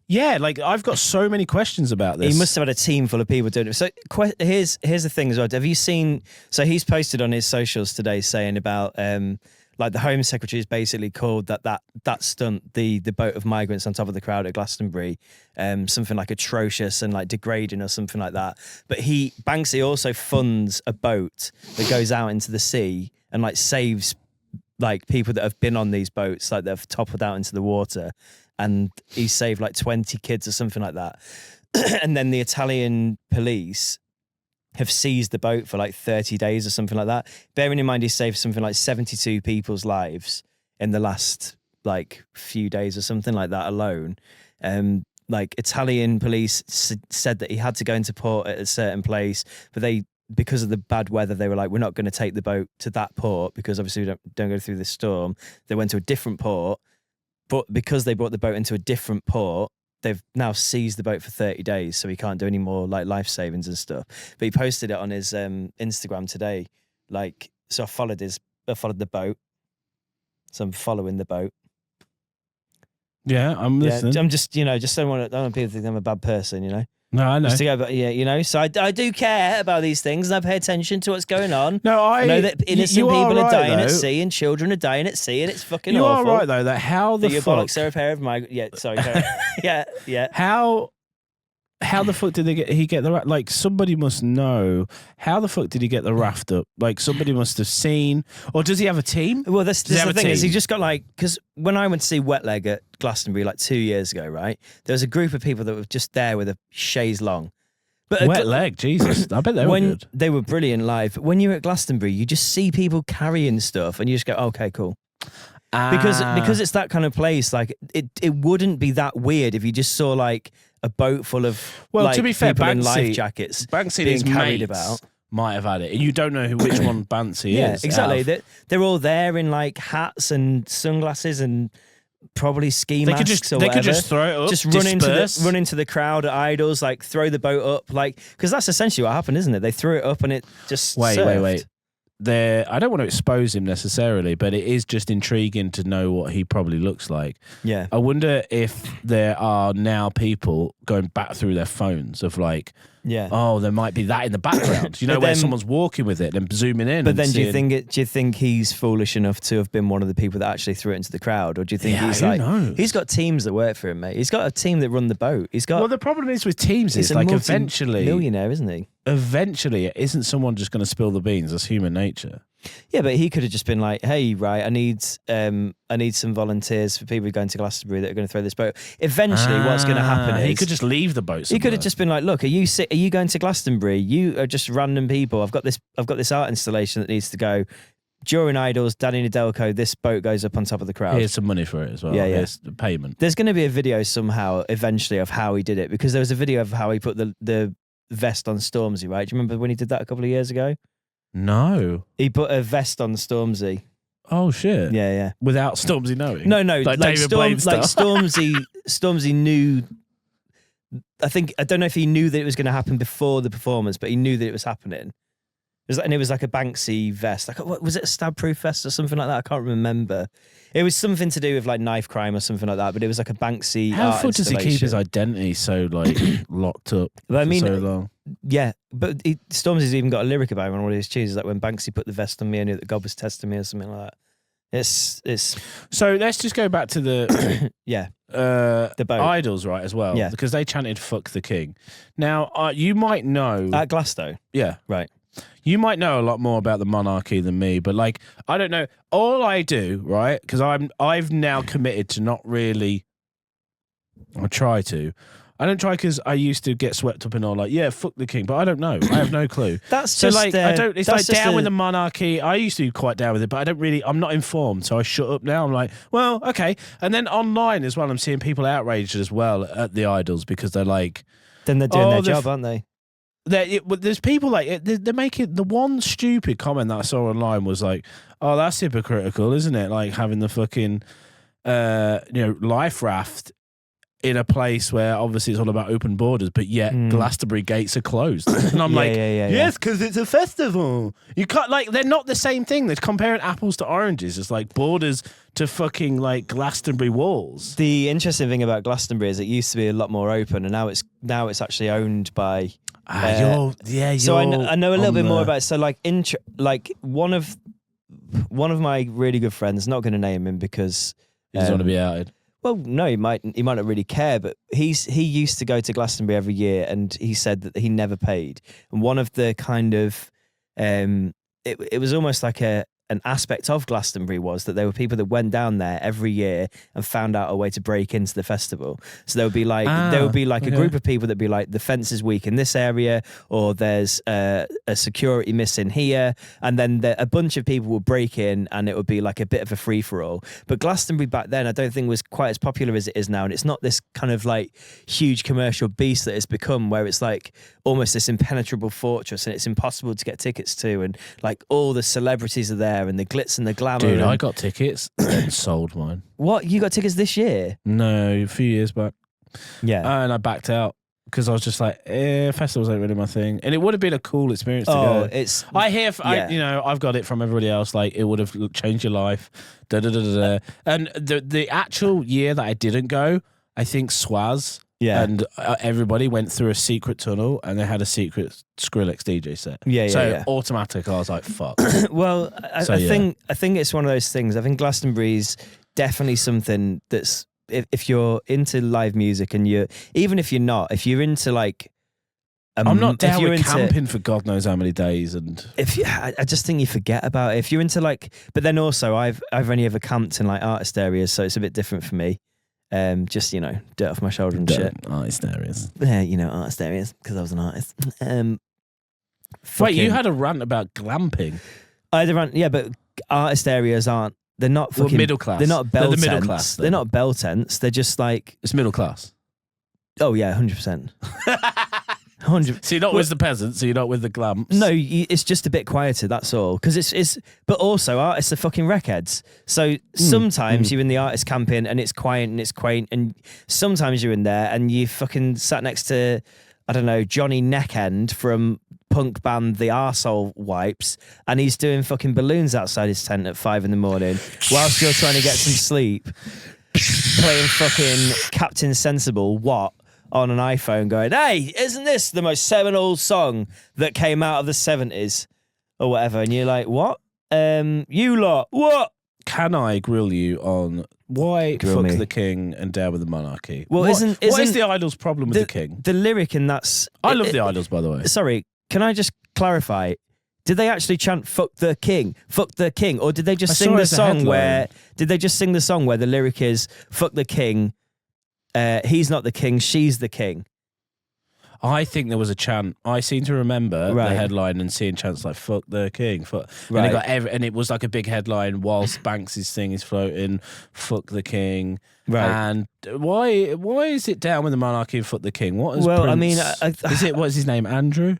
yeah, like I've got so many questions about this. He must have had a team full of people doing it. So here's the thing as well. Have you seen? So he's posted on his socials today saying about like the Home Secretary has basically called that stunt, the boat of migrants on top of the crowd at Glastonbury, something like atrocious and like degrading or something like that. But Banksy also funds a boat that goes out into the sea and like saves like people that have been on these boats, like they've toppled out into the water. And he saved like 20 kids or something like that. And then the Italian police have seized the boat for like 30 days or something like that. Bearing in mind he saved something like 72 people's lives in the last like few days or something like that alone. Like Italian police said that he had to go into port at a certain place, but because of the bad weather, they were like, we're not going to take the boat to that port because obviously we don't go through this storm. They went to a different port. But because they brought the boat into a different port, they've now seized the boat for 30 days, so he can't do any more like life savings and stuff. But he posted it on his Instagram today. Like, so I followed the boat. So I'm following the boat. Yeah, I'm listening. I'm just, just don't want people to think I'm a bad person, No, I know. Just to go, but yeah, so I do care about these things and I pay attention to what's going on. No, I know that innocent people are dying though. at sea and children are dying at sea, and it's fucking you awful. You are right though. That how the your fuck? bollocks are a pair of my sorry. yeah. How the fuck did he get the raft? Like, somebody must know. How the fuck did he get the raft up? Like, somebody must have seen. Or does he have a team? Well, this the thing is, he just got like, because when I went to see Wet Leg at Glastonbury like 2 years ago, right, there was a group of people that were just there with a chaise long. But Wet Leg, Jesus. I bet they were good. They were brilliant live. But when you're at Glastonbury, you just see people carrying stuff and you just go, okay, cool. Because it's that kind of place, like it wouldn't be that weird if you just saw like a boat full of to be fair, people in Banksy, life jackets Banksy being and his carried mates about. Might have had it, and you don't know which one Banksy Yeah, is. exactly. They're all there in like hats and sunglasses and probably ski masks or whatever. They could just throw it up, just run into the crowd at Idols, like throw the boat up, like, because that's essentially what happened, isn't it? They threw it up and it just wait. I don't want to expose him necessarily, but it is just intriguing to know what he probably looks like. Yeah. I wonder if there are now people going back through their phones of like, oh, there might be that in the background. Where someone's walking with it and zooming in. But then do you think he's foolish enough to have been one of the people that actually threw it into the crowd? Or do you think he's got teams that work for him, mate? He's got a team that run the boat. Well, the problem is with teams is like eventually millionaire, isn't he? Eventually, isn't someone just going to spill the beans? That's human nature. Yeah, but he could have just been like, "Hey, right, I need some volunteers for people going to Glastonbury that are going to throw this boat." Eventually, what's going to happen is he could just leave the boat somewhere. He could have just been like, "Look, are you going to Glastonbury? You are just random people. I've got this art installation that needs to go during Idols. Danny Nedelko, this boat goes up on top of the crowd. Here's some money for it as well. Yeah. Here's the payment. There's going to be a video somehow eventually of how he did it, because there was a video of how he put the vest on Stormzy. Right? Do you remember when he did that a couple of years ago? No. He put a vest on Stormzy. Oh shit. Yeah. Without Stormzy knowing. No. Like David Blaine stuff. Stormzy knew. I don't know if he knew that it was going to happen before the performance, but he knew that it was happening. And it was like a Banksy vest. Like, what was it, a stab-proof vest or something like that? I can't remember. It was something to do with like knife crime or something like that. But it was like a Banksy. How art the fuck does he keep his installation. identity so like locked up But I mean, for so long? yeah. But Stormzy's even got a lyric about it on one of his tunes. Like when Banksy put the vest on me, I knew that God was testing me or something like that. It's So let's just go back to the yeah. The boat idols, right, as well. Yeah. Because they chanted "fuck the king." Now, you might know at Glasgow. yeah. Right. You might know a lot more about the monarchy than me, but like I don't know. All I do, right? Because I've now committed to not really. I try to. I don't try because I used to get swept up in all like, yeah, fuck the king, but I don't know. I have no clue. That's so just like I don't. It's like that's just down with the monarchy. I used to be quite down with it, but I don't really. I'm not informed, so I shut up now. I'm like, well, okay. And then online as well, I'm seeing people outraged as well at the idols because they're like, then they're doing their they're job, aren't they? there's people like they're making the one stupid comment that I saw online was like, oh, that's hypocritical, isn't it? Like having the fucking life raft in a place where obviously it's all about open borders, but yet Glastonbury gates are closed. And I'm yes, because it's a festival. You can't, like, they're not the same thing. They're comparing apples to oranges. It's like borders to fucking like Glastonbury walls. The interesting thing about Glastonbury is it used to be a lot more open, and now it's actually owned by. So I know a little bit more about it. So like one of my really good friends, not going to name him because he doesn't want to be outed. Well, no, he might not really care, but he used to go to Glastonbury every year, and he said that he never paid. And one of the kind of it was almost like an aspect of Glastonbury was that there were people that went down there every year and found out a way to break into the festival. So there would be like a group of people that'd be like, the fence is weak in this area, or there's a security missing here, and then a bunch of people would break in, and it would be like a bit of a free for all. But Glastonbury back then, I don't think was quite as popular as it is now, and it's not this kind of like huge commercial beast that it's become, where it's like almost this impenetrable fortress, and it's impossible to get tickets to, and like all the celebrities are there, and the glitz and the glamour. Dude, I got tickets and sold mine. What? You got tickets this year? No, a few years back. Yeah. And I backed out because I was just like, festivals ain't really my thing. And it would have been a cool experience to go. I've got it from everybody else. Like, it would have changed your life. And the actual year that I didn't go, I think Swaz. Yeah. And everybody went through a secret tunnel, and they had a secret Skrillex DJ set. Yeah. Automatic, I was like, fuck. Well, I think it's one of those things. I think Glastonbury's definitely something that's, if you're into live music, and even if you're not, if you're into like, I'm not down with camping for God knows how many days, and I just think you forget about it. If you're into like, but then also I've only ever camped in like artist areas, so it's a bit different for me. Just, dirt off my shoulder and shit. Artist areas. Yeah, artist areas, because I was an artist. Wait, you had a rant about glamping? I had a rant, yeah, but artist areas aren't, they're not fucking... middle class. They're not bell They're the tents. middle class, They're not bell tents. They're just like... It's middle class. Oh, yeah, 100%. 100%. So you're not with the peasants, so you're not with the glamps. No, it's just a bit quieter, that's all. Because it's... But also, artists are fucking wreckheads. So sometimes you're in the artist camping, and it's quiet and it's quaint, and sometimes you're in there and you fucking sat next to, I don't know, Johnny Neckend from punk band The Arsehole Wipes, and he's doing fucking balloons outside his tent at 5 a.m. whilst you're trying to get some sleep, playing fucking Captain Sensible What on an iPhone, going, hey, isn't this the most seminal song that came out of the 70s or whatever? And you're like, what? You lot, what? Can I grill you on why Grill fuck me. the king and down with the monarchy? Well, what is isn't the Idol's problem with the king? The lyric in that's... I love the Idols, by the way. Sorry, can I just clarify? Did they actually chant "fuck the king"? Or did they just sing the song where? Did they just sing the song where the lyric is "fuck the king"? He's not the king, she's the king. I think there was a chant. I seem to remember the headline and seeing chants like "fuck the king," and it was like a big headline whilst Banksy's thing is floating. "Fuck the king." Right. And why is it down with the monarchy and "fuck the king"? What is Well, Prince? I mean, is it what is his name? Andrew?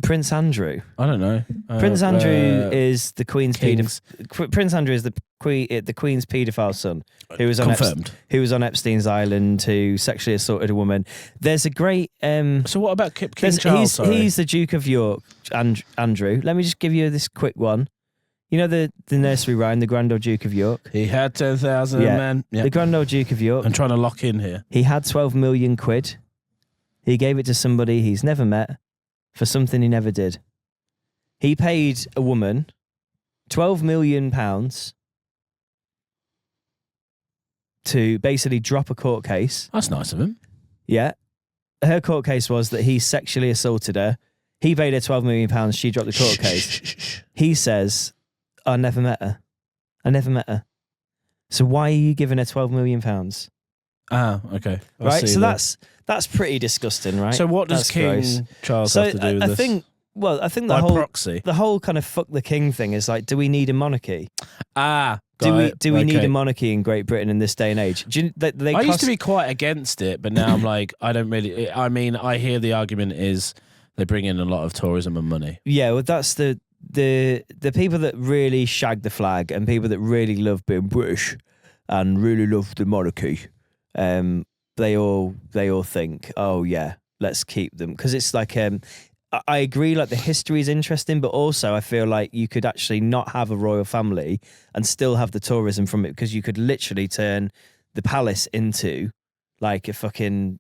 Prince Andrew. I don't know. Prince Andrew is the Queen's Kings. Prince Andrew is the Queen's paedophile son who was on Confirmed. who was on Epstein's island, who sexually assaulted a woman. There's a great. So what about King Charles? He's the Duke of York, Andrew. Let me just give you this quick one. You know the nursery rhyme, the Grand Old Duke of York. He had 10,000 men. Yeah. The Grand Old Duke of York. I'm trying to lock in here. He had 12 million quid. He gave it to somebody he's never met for something he never did. He paid a woman £12 million to basically drop a court case. That's nice of him. Yeah. Her court case was that he sexually assaulted her. He paid her £12 million. She dropped the court case. He says, I never met her. I never met her. So why are you giving her £12 million? Ah, okay. Right. So that's pretty disgusting, right? So what does That's King gross. Charles So have to do with I this? think the By whole proxy. the whole kind of fuck the king thing is like, do we need a monarchy? Do we need a monarchy in Great Britain in this day and age? Do you, they I used cost- to be quite against it, but now I'm like, I don't really. I mean, I hear the argument is they bring in a lot of tourism and money. Yeah, well, that's the people that really shag the flag and people that really love being British and really love the monarchy. They all think, oh yeah, let's keep them, because it's like I agree, like the history is interesting, but also I feel like you could actually not have a royal family and still have the tourism from it, because you could literally turn the palace into like a fucking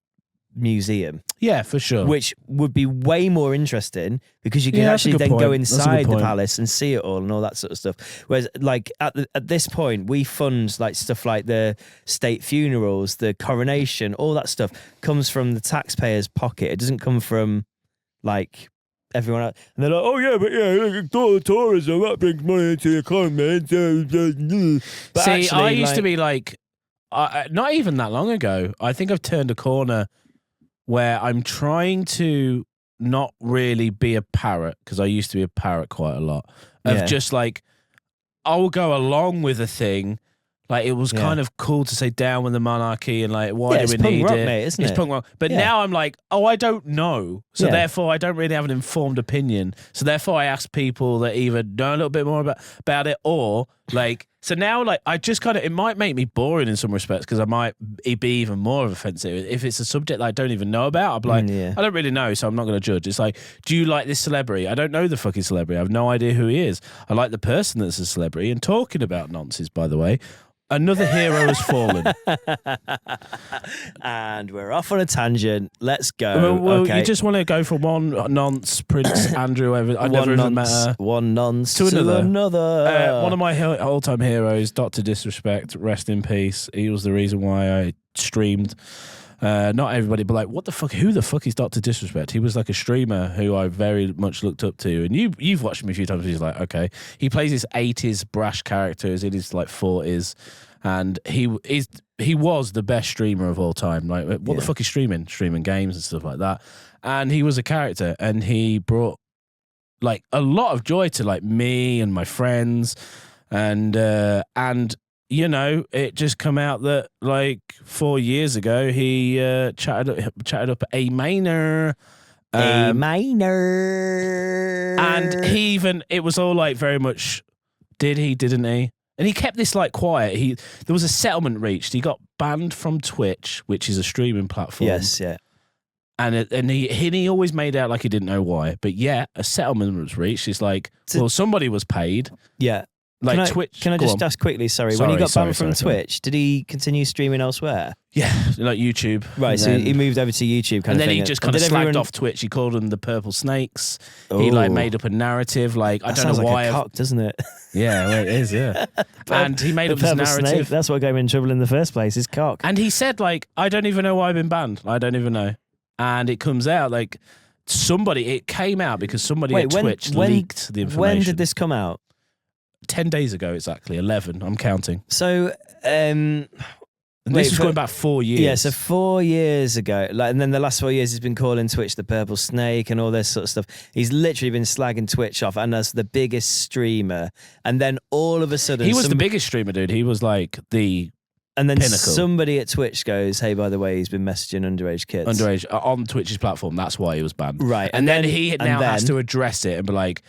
museum. Yeah, for sure. Which would be way more interesting, because you can Yeah, that's a actually good then go point. That's a good inside the point. palace and see it all and all that sort of stuff. Whereas, like at this point, we fund like stuff like the state funerals, the coronation, all that stuff comes from the taxpayer's pocket. It doesn't come from like everyone else. And they're like, oh yeah, but yeah, tourism, that brings money into the economy. But See, actually, I used to be like, not even that long ago. I think I've turned a corner where I'm trying to not really be a parrot, because I used to be a parrot quite a lot. Of just like, I will go along with a thing. Like, it was kind of cool to say down with the monarchy and like, why do we need rock, it? mate, isn't It's it? punk rock. But now I'm like, oh, I don't know. So Yeah. therefore, I don't really have an informed opinion. So therefore, I ask people that either know a little bit more about it, or like, so now like, I just kind of, it might make me boring in some respects, because I might be even more offensive. If it's a subject that I don't even know about, I'm like, I don't really know, so I'm not going to judge. It's like, do you like this celebrity? I don't know the fucking celebrity. I have no idea who he is. I like the person that's a celebrity. And talking about nonsense, by the way, another hero has fallen. And we're off on a tangent. Let's go. Well, okay. you just want to go from one nonce, Prince Andrew, I never even met her. One nonce To another. One of my all-time heroes, Dr. Disrespect, rest in peace. He was the reason why I streamed. Not everybody, but like, what the fuck? Who the fuck is Dr. Disrespect? He was like a streamer who I very much looked up to, and you've watched him a few times. He's like, okay, he plays this 80s brash characters in his like 40s, and he was the best streamer of all time. Like, what the fuck is streaming? Streaming games and stuff like that. And he was a character, and he brought like a lot of joy to like me and my friends, and you know, it just come out that like 4 years ago he chatted up a minor. A minor. And it was all like very much, did he, didn't he? And he kept this like quiet. There was a settlement reached. He got banned from Twitch, which is a streaming platform. Yes, yeah. And he always made out like he didn't know why. But yeah, a settlement was reached. It's like, well, somebody was paid. Yeah. Like Twitch. Can I just ask quickly, sorry, when he got banned from Twitch, did he continue streaming elsewhere? Yeah, like YouTube. Right, so he moved over to YouTube kind of thing. And then he just kind of slagged off Twitch. He called them the Purple Snakes. He like made up a narrative. Like, I don't know why. Like a cock, doesn't it? Yeah, well, it is, yeah. And he made up his narrative. Snake, that's what got him in trouble in the first place, his cock. And he said, like, I don't even know why I've been banned. I don't even know. And it comes out, like, it came out because somebody at Twitch leaked the information. When did this come out? 10 days ago, exactly. 11. I'm counting. So, and this was going back 4 years. Yeah, so 4 years ago. And then the last 4 years, he's been calling Twitch the Purple Snake and all this sort of stuff. He's literally been slagging Twitch off, and as the biggest streamer. And then all of a sudden, he was the biggest streamer, dude. He was like the And then Pinnacle. somebody at Twitch goes, "Hey, by the way, he's been messaging underage kids." Underage on Twitch's platform. That's why he was banned. Right. And then he now has to address it and be like,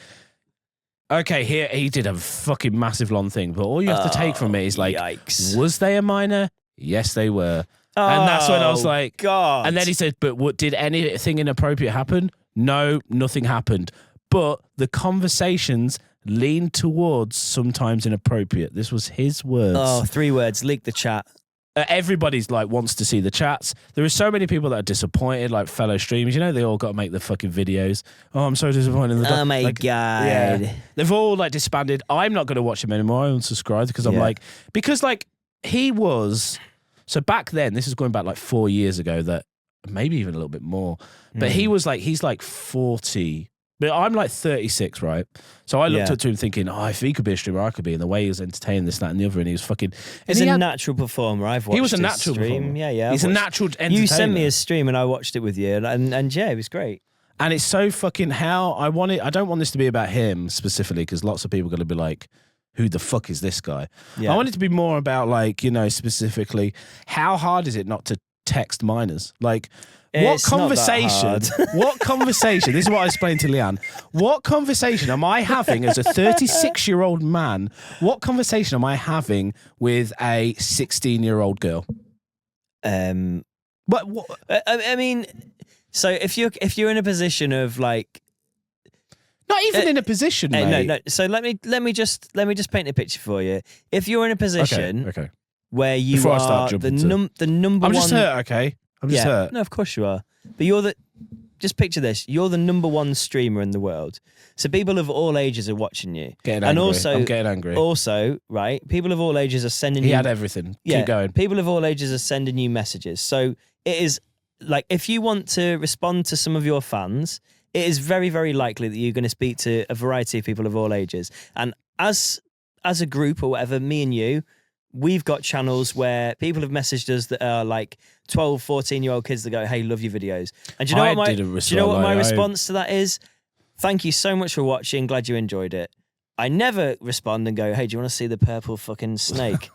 okay, here he did a fucking massive long thing, but all you have to take from it is like, yikes. was they a minor? Yes, they were. And that's when I was like, God. And then he said, but what, did anything inappropriate happen? No, nothing happened. But the conversations lean towards sometimes inappropriate. This was his words. Oh, 3 words. Leak the chat. Everybody's like wants to see the chats. There are so many people that are disappointed, like fellow streamers. You know, they all got to make the fucking videos. Oh, I'm so disappointed. In the Oh my like, God. Yeah. They've all like disbanded. I'm not going to watch him anymore. I unsubscribed because I'm like, because like he was. So back then, this is going back like 4 years ago, that maybe even a little bit more. But he was like, he's like 40. But I'm like 36, right? So I looked up to him thinking, oh, if he could be a streamer, I could be. And the way he was entertaining this, that, and the other, and he was fucking. He's a natural performer. I've watched. He was a his natural stream. performer. Yeah. He's a natural entertainer. You sent me his stream and I watched it with you, and yeah, it was great. And it's so fucking how I want it. I don't want this to be about him specifically because lots of people are going to be like, who the fuck is this guy? Yeah. I want it to be more about like, you know, specifically how hard is it not to text minors? Like, what It's not that conversation? What conversation? This is what I explained to Leanne. What conversation am I having as a 36-year-old man? What conversation am I having with a 16-year-old girl? What? I mean, so if you're in a position of like, not even in a position, mate. No. So let me just paint a picture for you. If you're in a position Okay. where you Before I are start the jumping number I'm one, just hurt, okay? I'm just hurt. No, of course you are. But just picture this. You're the number one streamer in the world. So people of all ages are watching you. Getting and angry. also, I'm getting angry. Also, right, people of all ages are sending He you... had everything. Yeah, Keep going. people of all ages are sending you messages. So it is like, if you want to respond to some of your fans, it is very, very likely that you're going to speak to a variety of people of all ages. And as a group or whatever, me and you, we've got channels where people have messaged us that are like 12, 14-year-old kids that go, hey, love your videos. And do you know what my response to that is? Thank you so much for watching. Glad you enjoyed it. I never respond and go, hey, do you want to see the purple fucking snake?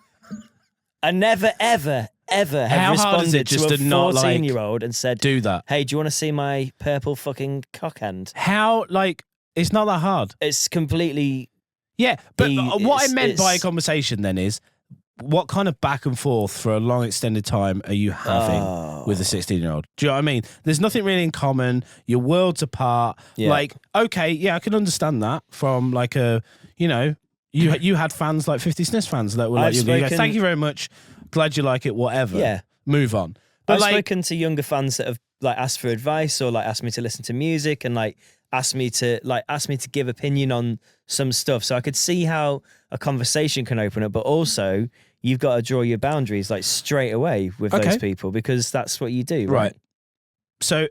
I never, ever have responded to a 14-year-old and said, do that. Hey, do you want to see my purple fucking cock hand? How, like, it's not that hard. It's completely... Yeah, but what I meant by a conversation then is, what kind of back and forth for a long extended time are you having with a 16-year-old? Do you know what I mean? There's nothing really in common. You're worlds apart. Yeah. Like, okay, yeah, I can understand that from like a, you know, you had fans like 50 SNES fans that were like, you go, thank you very much. Glad you like it, whatever. Yeah. Move on. But I've like, spoken to younger fans that have like asked for advice or like asked me to listen to music and like asked me to give opinion on some stuff. So I could see how a conversation can open up, but also you've got to draw your boundaries like straight away with those people because that's what you do. Right. So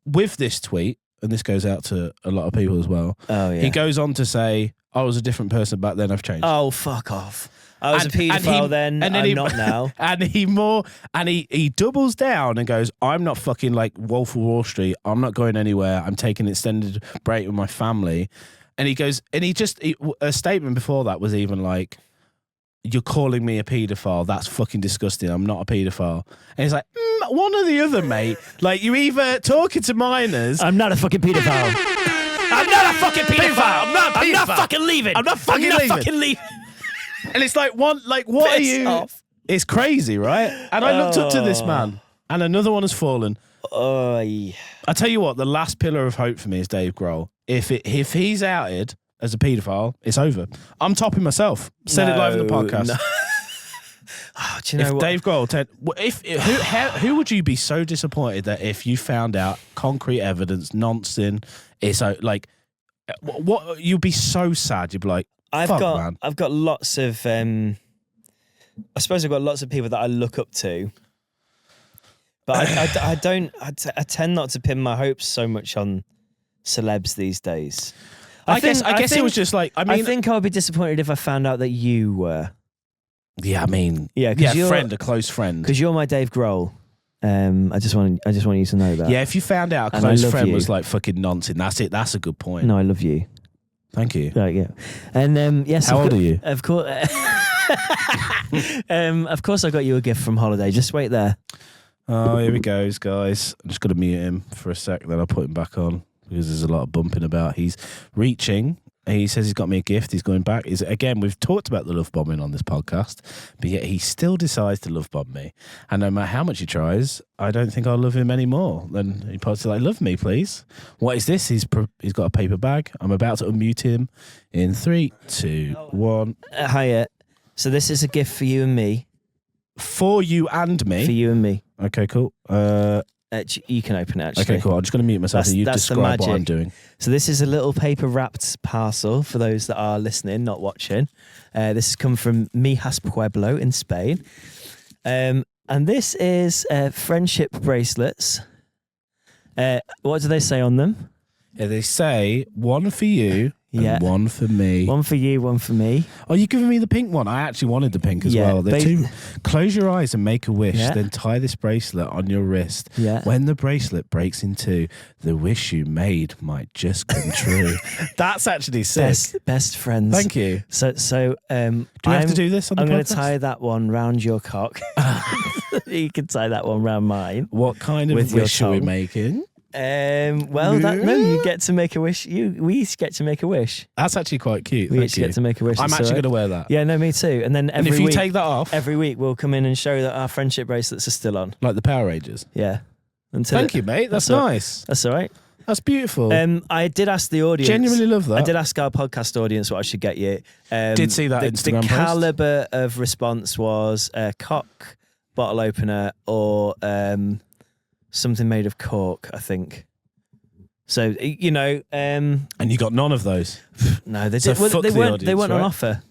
with this tweet, and this goes out to a lot of people as well. Oh yeah. He goes on to say, I was a different person back then, I've changed. Oh, fuck off. I was a paedophile then, and I'm not now. And he doubles down and goes, I'm not fucking like Wolf of Wall Street. I'm not going anywhere. I'm taking an extended break with my family. And he goes, and a statement before that was even like, you're calling me a paedophile. That's fucking disgusting. I'm not a paedophile. And he's like, one or the other, mate. Like, you're either talking to minors. I'm not a fucking paedophile. I'm not a fucking paedophile. I'm not fucking leaving. I'm not fucking leaving. And it's like, what are you? Off. It's crazy, right? And I looked up to this man, and another one has fallen. Yeah. I tell you what, the last pillar of hope for me is Dave Grohl. If he's outed as a paedophile, it's over. I'm topping myself. Said it live on the podcast. No. Do you know what? Dave Grohl, who would you be so disappointed that if you found out concrete evidence, nonsense, it's like, what you'd be so sad. You'd be like, I've got lots of I suppose I've got lots of people that I look up to, but I tend not to pin my hopes so much on celebs these days. I guess it was just like, I think I would be disappointed if I found out that you were. Yeah, I mean, a close friend, because you're my Dave Grohl. I just want you to know that. Yeah, if you found out a close friend was like fucking nonsense, that's it. That's a good point. No, I love you. Thank you. Right, yeah. And yes. How old are you? Of course. Of course, I got you a gift from holiday. Just wait there. Oh, here he goes, guys. I'm just going to mute him for a sec, then I'll put him back on because there's a lot of bumping about. He's reaching. He says he's got me a gift. He's going back. Again, we've talked about the love bombing on this podcast, but yet he still decides to love bomb me. And no matter how much he tries, I don't think I'll love him anymore. Then he posts like, love me, please. What is this? He's got a paper bag. I'm about to unmute him in 3, 2, 1. Hiya. So this is a gift for you and me. For you and me? For you and me. Okay, cool. You can open it, actually. Okay, cool. I'm just going to mute myself and you describe what I'm doing. So this is a little paper-wrapped parcel for those that are listening, not watching. This has come from Mijas Pueblo in Spain. And this is friendship bracelets. What do they say on them? Yeah, they say one for you and one for me. One for you, one for me. Oh, you're giving me the pink one. I actually wanted the pink as well. Close your eyes and make a wish. Then tie this bracelet on your wrist. Yeah. When the bracelet breaks in two, the wish you made might just come true. That's actually sick. Best friends. Thank you. So do we have to do this on the podcast? I'm going to tie that one round your cock. You can tie that one round mine. What kind of wish are we making? You get to make a wish. We each get to make a wish. That's actually quite cute. We each get to make a wish. I'm actually going to wear that. Yeah, no, me too. And then if you take that off, every week we'll come in and show that our friendship bracelets are still on. Like the Power Rangers. Yeah. Thank you, mate. That's nice. That's all right. That's beautiful. I did ask the audience. Genuinely love that. I did ask our podcast audience what I should get you. Did see that Instagram post. The caliber of response was a cock bottle opener or something made of cork, I think. So and you got none of those. No, they so did. Well, they weren't right? on offer.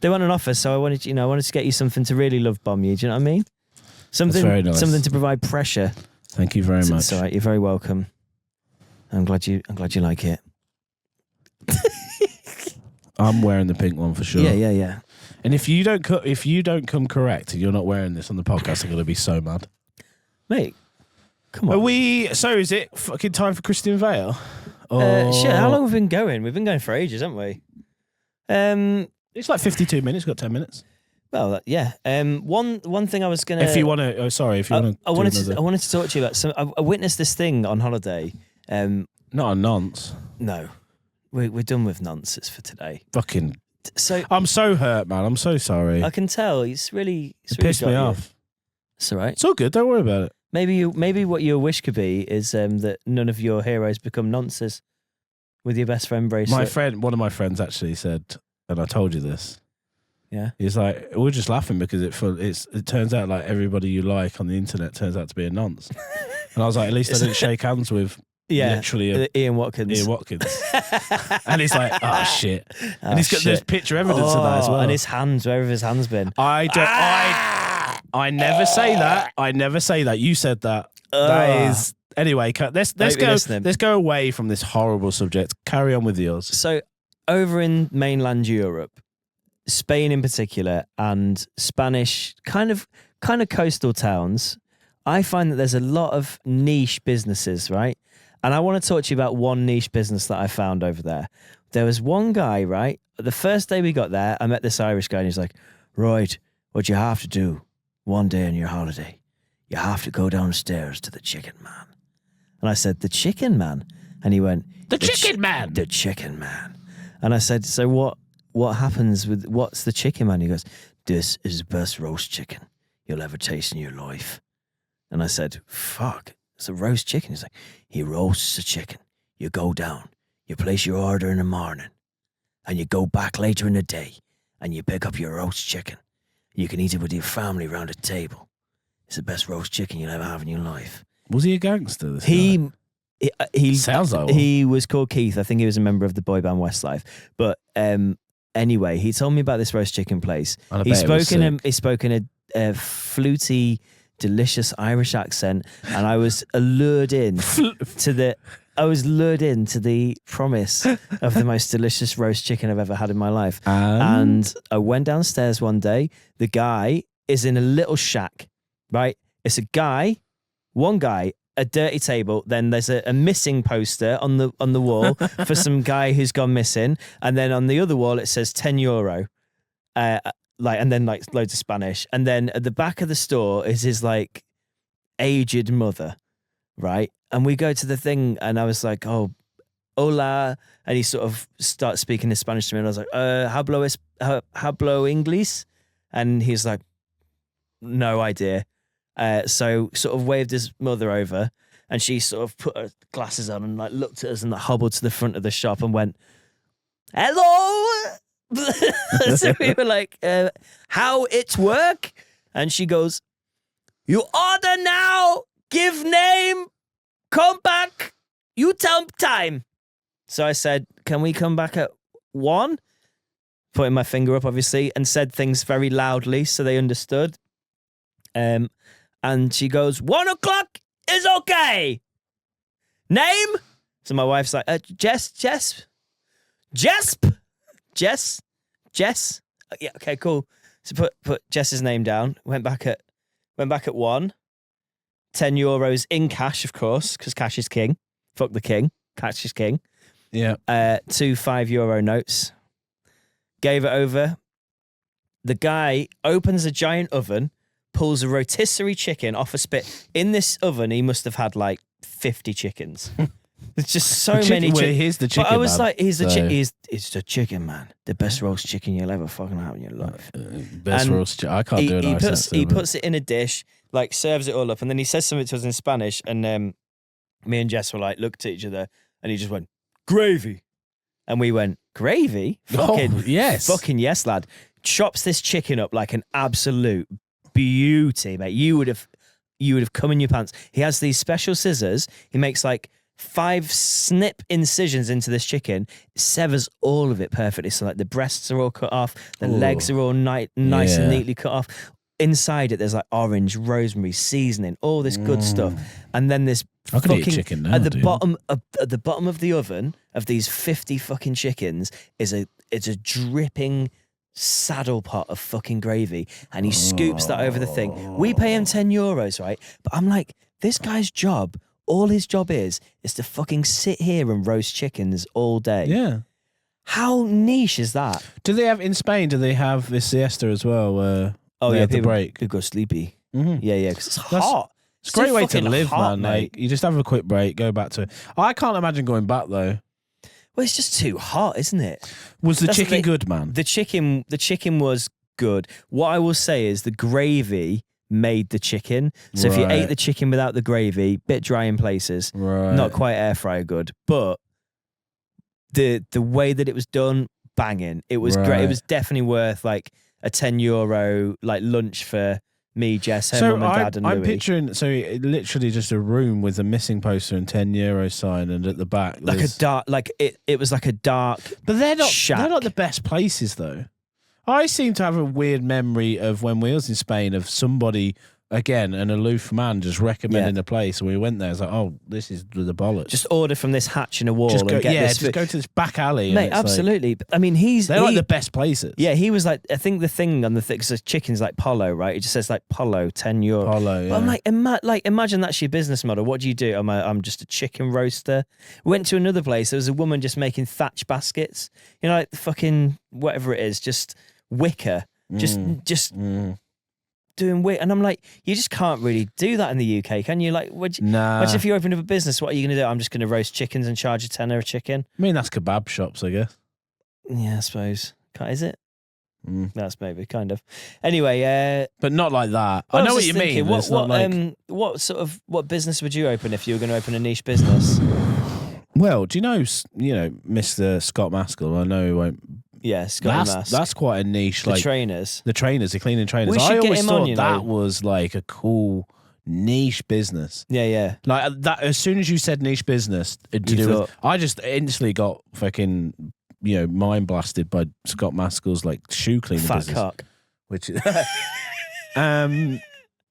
They weren't on offer. So I wanted to get you something to really love bomb you. Do you know what I mean? Something, That's very nice. Something to provide pressure. Thank you very much. It's all right. You're very welcome. I'm glad you like it. I'm wearing the pink one for sure. Yeah. And if you don't come correct and you're not wearing this on the podcast, I'm going to be so mad, mate. Come on. So is it fucking time for Christian Vale? Shit, how long have we been going? We've been going for ages, haven't we? It's like 52 minutes. We've got 10 minutes. Well, yeah. One thing I was gonna. If you want to, I wanted to talk to you about. I witnessed this thing on holiday. Not a nonce. No, we're done with nonsense for today. Fucking. So I'm so hurt, man. I'm so sorry. I can tell. It's really pissed me off. It's all right. It's all good. Don't worry about it. Maybe what your wish could be is that none of your heroes become nonces with your best friend bracelet. One of my friends actually said, and I told you this. Yeah. He's like, we're just laughing because it turns out like everybody you like on the internet turns out to be a nonce. And I was like, at least I didn't shake hands with literally Ian Watkins. And he's like, oh shit. And he's got this picture evidence of that as well. And his hands, wherever his hand's been. I never say that. I never say that. You said that. That is anyway. Let's go away from this horrible subject. Carry on with yours. So over in mainland Europe, Spain in particular, and Spanish kind of coastal towns, I find that there's a lot of niche businesses, right? And I want to talk to you about one niche business that I found over there. There was one guy, right? The first day we got there, I met this Irish guy and he's like, right, what you have to do one day on your holiday, you have to go downstairs to the chicken man. And I said, the chicken man? And he went, The chicken man. The chicken man. And I said, so what happens with, what's the chicken man? He goes, this is the best roast chicken you'll ever taste in your life. And I said, fuck, it's a roast chicken. He's like, he roasts the chicken. You go down, you place your order in the morning, and you go back later in the day, and you pick up your roast chicken. You can eat it with your family around a table. It's the best roast chicken you'll ever have in your life. Was he a gangster? He sounds like one. He was called Keith. I think he was a member of the boy band Westlife. But anyway, he told me about this roast chicken place. He spoke in a fluty, delicious Irish accent, and I was lured in to the promise of the most delicious roast chicken I've ever had in my life. And I went downstairs one day. The guy is in a little shack, right? It's one guy, a dirty table. Then there's a missing poster on the wall for some guy who's gone missing. And then on the other wall, it says €10. like, and then like loads of Spanish. And then at the back of the store is his like aged mother, right? And we go to the thing, and I was like, oh, hola. And he sort of starts speaking in Spanish to me, and I was like, hablo English? And he's like, no idea. So sort of waved his mother over, and she sort of put her glasses on and like looked at us and like hobbled to the front of the shop and went, hello. So we were like, how it work? And she goes, you order now, give name, come back, you tell time. So I said, can we come back at 1? Putting my finger up, obviously, and said things very loudly so they understood. And she goes, 1 o'clock is okay. Name? So my wife's like, Jess. Yeah, okay, cool. So put Jess's name down. Went back at 1. €10 in cash, of course, because cash is king. Fuck the king. Cash is king. Yeah. 2 €5 notes. Gave it over. The guy opens a giant oven, pulls a rotisserie chicken off a spit. In this oven, he must have had like 50 chickens. There's just so many chickens. Here's the chicken. But I was man. like, he's the chicken, man. The best roast chicken you'll ever fucking have in your life. Best And roast. I can't do it. He puts it in a dish, like serves it all up, and then he says something to us in Spanish. And me and Jess were like, looked at each other, and he just went, gravy. And we went, gravy? Fucking yes. Fucking yes, lad. Chops this chicken up like an absolute beauty, mate. You would have come in your pants. He has these special scissors. He makes like 5 snip incisions into this chicken, severs all of it perfectly. So like the breasts are all cut off, the legs are all nice and neatly cut off. Inside it, there's like orange, rosemary, seasoning, all this good stuff, and then this I could eat chicken now, at the dude. bottom of the oven of these 50 fucking chickens is a dripping saddle pot of fucking gravy, and he scoops that over the thing. We pay him €10, right? But I'm like, this guy's job. All his job is to fucking sit here and roast chickens all day. Yeah. How niche is that? Do they have in Spain? Do they have this siesta as well? They have the break. People go sleepy. Mm-hmm. Yeah, because it's hot. It's a great way to fucking live, hot, man. Like, you just have a quick break, go back to it. I can't imagine going back though. Well, it's just too hot, isn't it? Was the That's chicken the- good, man? The chicken was good. What I will say is the gravy made the chicken. So if you Right. ate the chicken without the gravy, bit dry in places, Right. not quite air fryer good, but the way that it was done, banging. It was great. It Right. was definitely worth like a €10 like lunch for me, Jess, her So mum and dad, and I'm Louis. picturing literally just a room with a missing poster and €10 sign, and at the back Like a there's- dark, like it was like a dark. But they're not. shack. They're not the best places though. I seem to have a weird memory of when we was in Spain of somebody, again, an aloof man just recommending a place, and we went there. It's like, oh, this is the bollocks. Just order from this hatch in a wall Just go, and get this. just go to this back alley, and Mate, it's like- absolutely. I mean, they're like the best places. Yeah, he was like, I think the thing on the thing, because chicken's like polo, right? It just says like polo, €10. Polo, But I'm yeah. like, imagine that's your business model. What do you do? I'm just a chicken roaster. Went to another place. There was a woman just making thatch baskets. You know, like the fucking whatever it is, just wicker, just doing wicker. And I'm like, you just can't really do that in the UK, can you? Like, Nah. imagine if you opened up a business, what are you going to do? I'm just going to roast chickens and charge a tenner a chicken. I mean, that's kebab shops, I guess. Yeah, I suppose. Is it? Mm. That's maybe kind of. Anyway, But not like that. I know what you mean. but it's not like... What business would you open if you were going to open a niche business? Well, do you know Mr. Scott Maskell? I know he won't. Yeah, Scott Mask. That's quite a niche. The like trainers. the trainers, the cleaning trainers. We should I get always him thought on, you know. that was like a cool niche business. Yeah. Like that. As soon as you said niche business, I just instantly got fucking mind blasted by Scott Maskell's like shoe cleaning Fat business, cock. which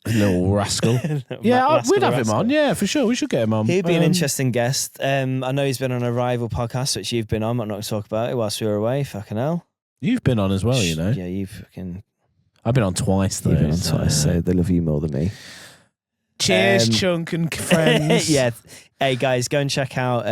little rascal. Yeah, we'd have him on. Yeah, for sure. We should get him on. He'd be an interesting guest. I know he's been on a rival podcast, which you've been on. I'm not going to talk about it whilst we were away. Fucking hell. You've been on as well, you know. Yeah, you've fucking. I've been on twice though. You've been on twice, so they love you more than me. Cheers, Chunk and friends. Yeah. Hey guys, go and check out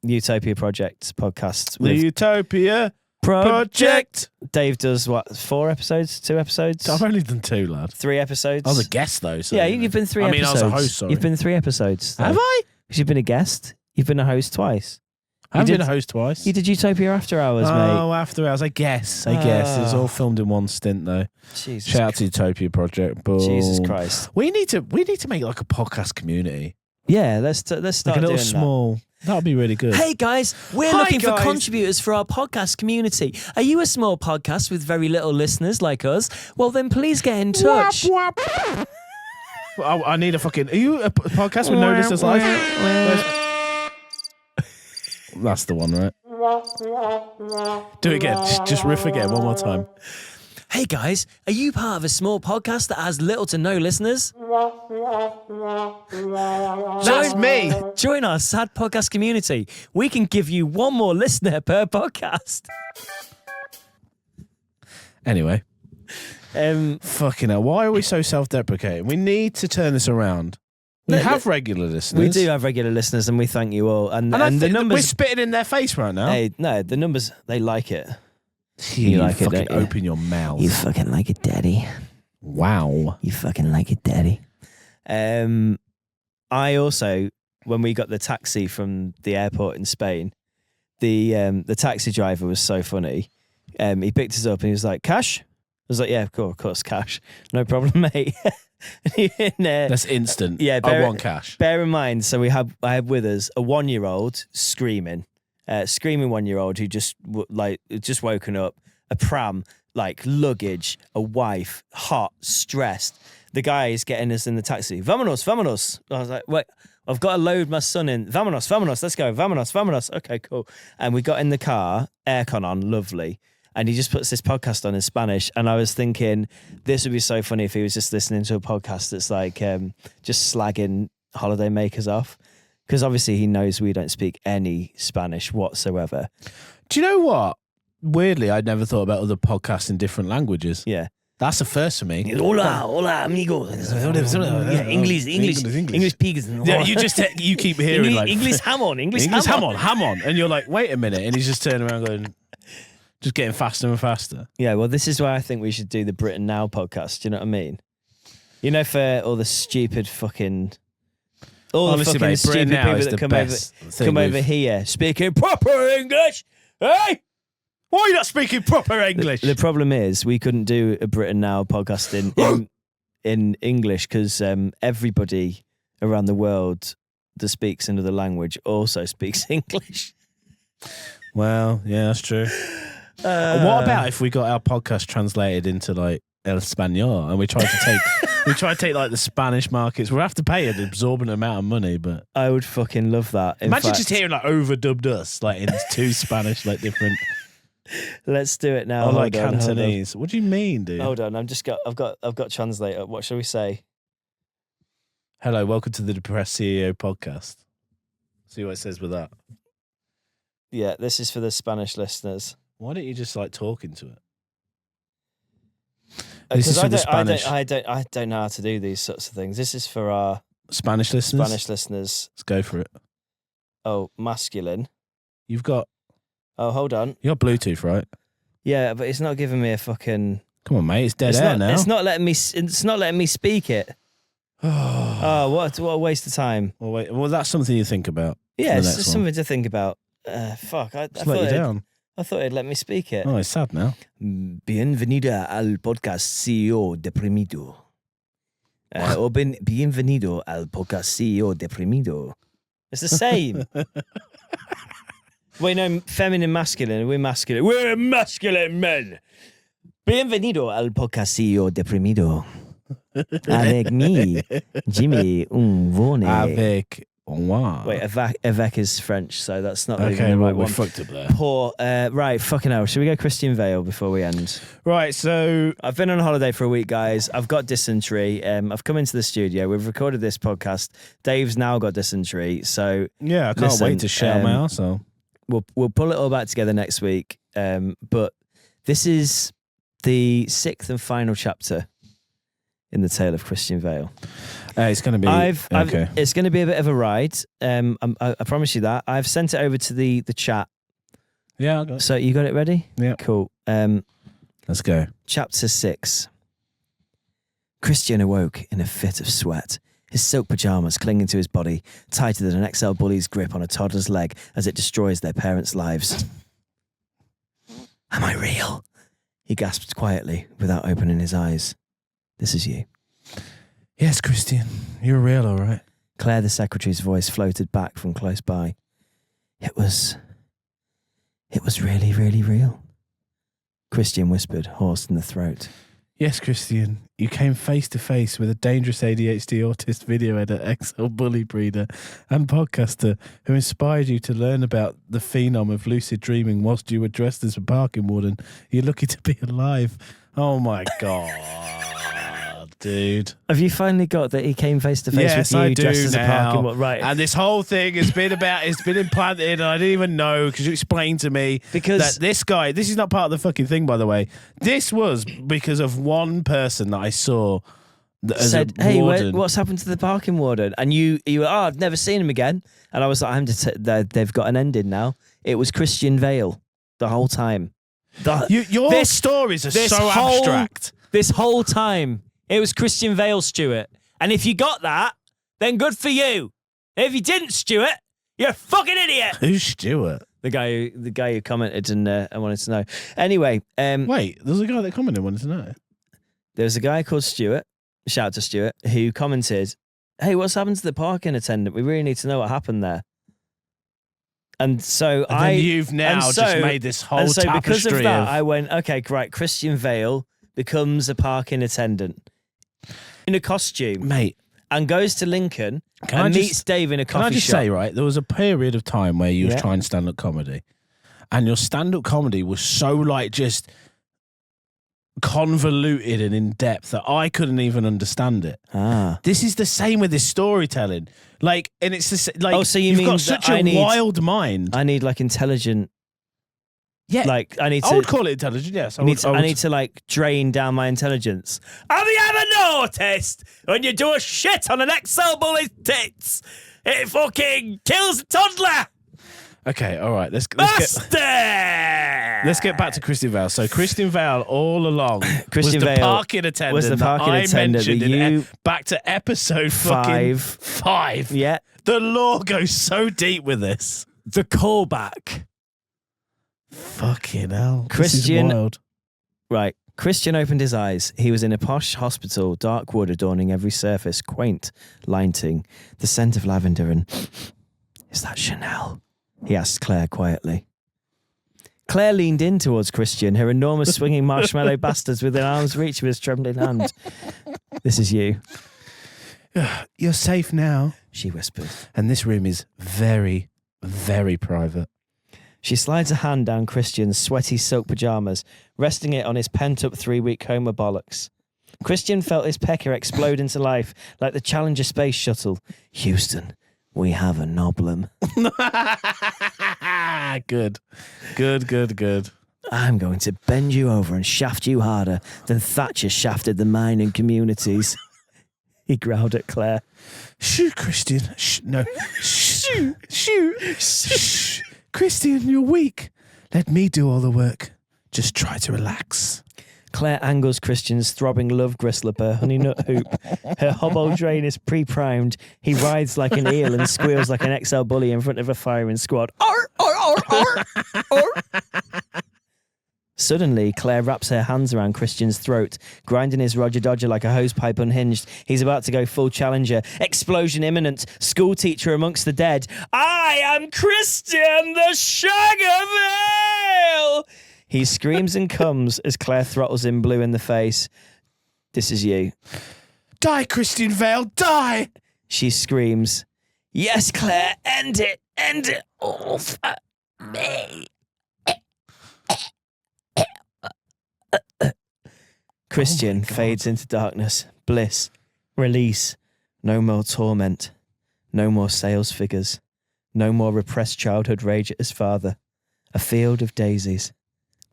Utopia Project podcast. The Utopia. Project. Dave does what? 4 episodes? 2 episodes? I've only done 2, lad. 3 episodes. I was a guest though. So yeah, you've been 3 episodes. I was a host. Sorry. You've been 3 episodes. Have I? Because you've been a guest. You've been a host twice. I haven't been a host twice. You did Utopia After Hours, mate. Oh, After Hours. I guess. It was all filmed in one stint though. Jesus. Shout out to Utopia Project. Boom. Jesus Christ. We need to make like a podcast community. Yeah, let's start like a little doing small. That would be really good. Hey guys, we're looking for contributors for our podcast community. Are you a small podcast with very little listeners like us? Well, then please get in touch. I need a fucking. Are you a podcast with no listeners live? That's the one, right? Do it again. Just riff again one more time. Hey guys, are you part of a small podcast that has little to no listeners? That's me. Join our sad podcast community. We can give you 1 more listener per podcast. Anyway. Fucking hell. Why are we so self-deprecating? We need to turn this around. We have regular listeners. We do have regular listeners and we thank you all. And the numbers... We're spitting in their face right now. Hey, no, the numbers, they like it. You like it, fucking don't you? open your mouth. You fucking like it, daddy. Wow. You fucking like it, daddy. I also, when we got the taxi from the airport in Spain, the taxi driver was so funny. He picked us up and he was like, "Cash?" I was like, "Yeah, of course, cash. No problem, mate." That's instant. Yeah, I want cash. Bear in mind, so I had with us a 1-year-old screaming 1-year-old who just woken up, a pram, like luggage, a wife, hot, stressed. The guy is getting us in the taxi. Vámonos, vámonos. I was like, wait, I've got to load my son in. Vámonos, vámonos, let's go. Vámonos, vámonos. Okay, cool. And we got in the car, aircon on, lovely. And he just puts this podcast on in Spanish. And I was thinking, this would be so funny if he was just listening to a podcast that's like just slagging holiday makers off. Because obviously he knows we don't speak any Spanish whatsoever. Do you know what? Weirdly, I'd never thought about other podcasts in different languages. Yeah. That's a first for me. Hola, amigo. Yeah, English pigs. Yeah, you keep hearing like English ham on. And you're like, wait a minute. And he's just turning around going, just getting faster and faster. Yeah, well, this is why I think we should do the Britain Now podcast. Do you know what I mean? You know, for all the stupid fucking... Honestly, the fucking stupid people that come over here speaking proper English. Hey! Why are you not speaking proper English? The problem is we couldn't do a Britain Now podcast in English because everybody around the world that speaks another language also speaks English. Well, yeah, that's true. What about if we got our podcast translated into like El Español and we tried to take like the Spanish markets? We'll have to pay an absorbent amount of money, but I would fucking love that. Imagine just hearing like overdubbed us like in 2 Spanish like different. Let's do it now. Or like Cantonese. What do you mean, dude? Hold on, I've got translator. What shall we say? Hello, welcome to the Depressed CEO podcast. See what it says with that. Yeah, this is for the Spanish listeners. Why don't you just like talk into it? Because I don't know how to do these sorts of things. This is for our Spanish listeners. Let's go for it. Oh, masculine. You've got. Oh, hold on. You got Bluetooth, right? Yeah, but it's not giving me a fucking. Come on, mate. It's dead air now. It's not letting me speak it. Oh, what a waste of time. Well, wait. Well, that's something you think about. Yeah, it's just something to think about. Fuck. I let you down. I thought it'd let me speak it. Oh, it's sad now. Bienvenido al podcast CEO Deprimido. Or bienvenido al podcast CEO Deprimido. It's the same. Wait, no, feminine, masculine. We're masculine. We're masculine men. Bienvenido al podcast CEO Deprimido. Avec me, Jimmy Unvone. Avec moi. Wait, avec is French, so that's not really okay, the right we're one. fucked up there. Poor, right, fucking hell. Should we go Christian Vale before we end? Right, so... I've been on holiday for a week, guys. I've got dysentery. I've come into the studio. We've recorded this podcast. Dave's now got dysentery, so... Yeah, I can't wait to share my arsehole. We'll pull it all back together next week. But this is the 6th and final chapter in the tale of Christian Vale. It's going to be okay. It's going to be a bit of a ride. I promise you that. I've sent it over to the chat. Yeah, I got it. So you got it ready? Yeah. Cool. Let's go. Chapter 6. Christian awoke in a fit of sweat, his silk pyjamas clinging to his body, tighter than an XL bully's grip on a toddler's leg as it destroys their parents' lives. Am I real? He gasped quietly without opening his eyes. This is you. Yes, Christian. You're real, all right. Claire, the secretary's voice, floated back from close by. It was really, really real. Christian whispered, hoarse in the throat. Yes, Christian. You came face to face with a dangerous ADHD autist video editor, XL bully breeder, and podcaster who inspired you to learn about the phenom of lucid dreaming whilst you were dressed as a parking warden. You're lucky to be alive. Oh my God, dude. Have you finally got that he came face to face Yes, with you I do dressed as a parking now. warden? Right. And this whole thing has been it's been implanted, and I didn't even know because you explained to me Because- that this guy, this is not part of the fucking thing, by the way. This was because of one person that I saw that as said, a hey, warden. what's happened to the parking warden? And you were, I've never seen him again. And I was like, they've got an ending now. It was Christian Vale the whole time. Your stories are so abstract. This whole time, it was Christian Vale, Stuart. And if you got that, then good for you. If you didn't, Stuart, you're a fucking idiot. Who's Stuart? The guy who commented and I wanted to know. Anyway, Wait, there's a guy that commented wanted to know. there was a guy called Stuart, shout out to Stuart, who commented, hey, what's happened to the parking attendant? We really need to know what happened there. And so And then you've now just made this whole and so tapestry because of that, of... I went, okay, right, Christian Vale becomes a parking attendant in a costume Mate, and goes to Lincoln Can I and just- meets Dave in a can coffee I just shop. say, right, there was a period of time where you was Yeah. trying stand-up comedy, and your stand-up comedy was so, like, just convoluted and in-depth that I couldn't even understand it. Ah. This is the same with this storytelling. Like, and it's the like, Oh, so you you've mean got that such I a need- wild mind. I need like intelligent, Yeah, like I need I to. would call it intelligent, yes. I need to like drain down my intelligence. Have you ever noticed when you do a shit on an XL bully's tits, it fucking kills a toddler? Okay, all right. Let's Bastard! get back to Christian Vale. So Christian Vale all along Christian was the Vale parking attendant was the parking that attendant I mentioned that you- back to episode Five. fucking 5. Yeah, The law goes so deep with this. the callback. Fucking hell. Christian- This is wild. Right. Christian opened his eyes. He was in a posh hospital, dark wood adorning every surface, quaint, lighting, the scent of lavender and... Is that Chanel? He asked Claire quietly. Claire leaned in towards Christian, her enormous swinging marshmallow bastards within arm's reach of his trembling hand. This is you, You're safe now. she whispered. And this room is very, very private. She slides a hand down Christian's sweaty silk pyjamas, resting it on his pent-up 3-week coma bollocks. Christian felt his pecker explode into life like the Challenger space shuttle. Houston, we have a problem. Good. Good. I'm going to bend you over and shaft you harder than Thatcher shafted the mining communities. He growled at Claire. Shoo, Christian. No. Shoo. Shh. Christian, you're weak. Let me do all the work. Just try to relax. Claire angles Christian's throbbing love gristle up her honey nut hoop. Her hobble drain is pre-primed. He writhes like an eel and squeals like an XL bully in front of a firing squad. Arr, arr, arr, arr, arr. Suddenly, Claire wraps her hands around Christian's throat, grinding his Roger Dodger like a hosepipe unhinged. He's about to go full Challenger. Explosion imminent. School teacher amongst the dead. I am Christian, the Sugarvale! He screams and comes as Claire throttles him blue in the face. This is you. Die, Christian Vale, die! She screams. Yes, Claire, end it all for me. Christian fades into darkness, bliss, release, no more torment, no more sales figures, no more repressed childhood rage at his father. A field of daisies.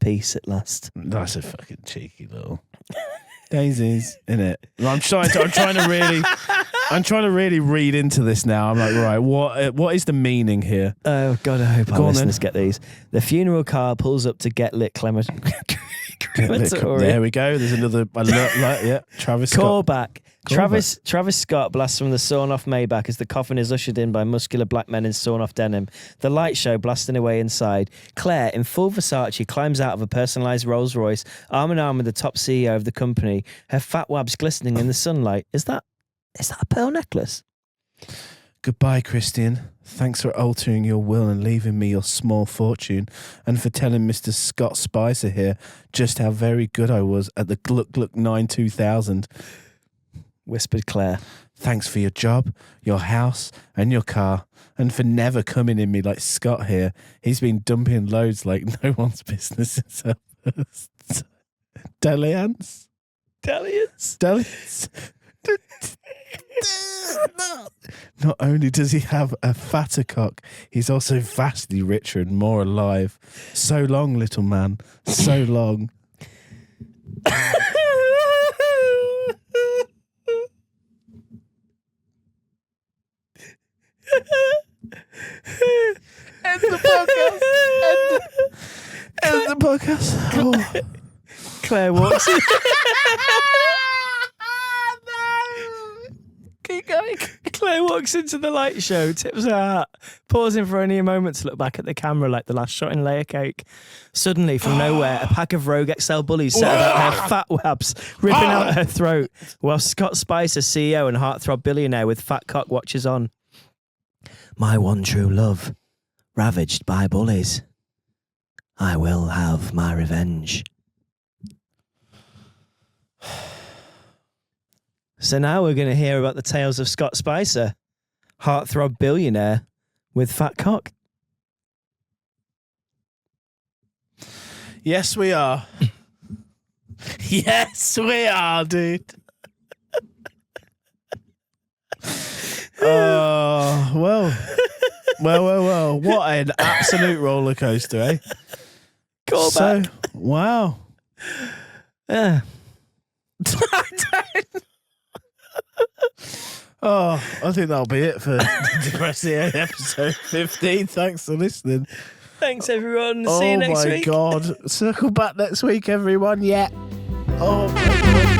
Peace at last. That's a fucking cheeky little daisies, innit? I'm trying to really. I'm trying to really read into this now. I'm like, right, what is the meaning here? Oh, God, I hope our Go on, listeners get these. The funeral car pulls up to get lit crematory. There we go. There's another alert. Yeah, Travis Scott. Call back. Travis Scott blasts from the sawn-off Maybach as the coffin is ushered in by muscular black men in sawn-off denim. The light show blasting away inside. Claire, in full Versace, climbs out of a personalised Rolls Royce, arm in arm with the top CEO of the company, her fat wabs glistening in the sunlight. Is that a pearl necklace? Goodbye, Christian. Thanks for altering your will and leaving me your small fortune, and for telling Mr. Scott Spicer here just how very good I was at the Gluck Gluck 9 2000. Whispered Claire. Thanks for your job, your house, and your car, and for never coming in me like Scott here. He's been dumping loads like no one's business. Delians? Not only does he have a fatter cock, he's also vastly richer and more alive. So long, little man. So long. End the podcast. End the podcast. Oh. Claire walks in. Keep going. Claire walks into the light show, tips her hat, pausing for only a moment to look back at the camera like the last shot in Layer Cake. Suddenly, from nowhere, a pack of Rogue XL bullies set about her fat wabs, ripping out her throat, while Scott Spicer, CEO and heartthrob billionaire with fat cock, watches on. My one true love, ravaged by bullies. I will have my revenge. So now we're going to hear about the tales of Scott Spicer, heartthrob billionaire with fat cock. Yes, we are. Yes, we are, dude. Well. What an absolute roller coaster, eh? Call back. Wow. Yeah. Oh, I think that'll be it for Depressing episode 15. Thanks for listening. Thanks, everyone. See you next week. Oh, my God. Circle back next week, everyone. Yeah. Oh, my God.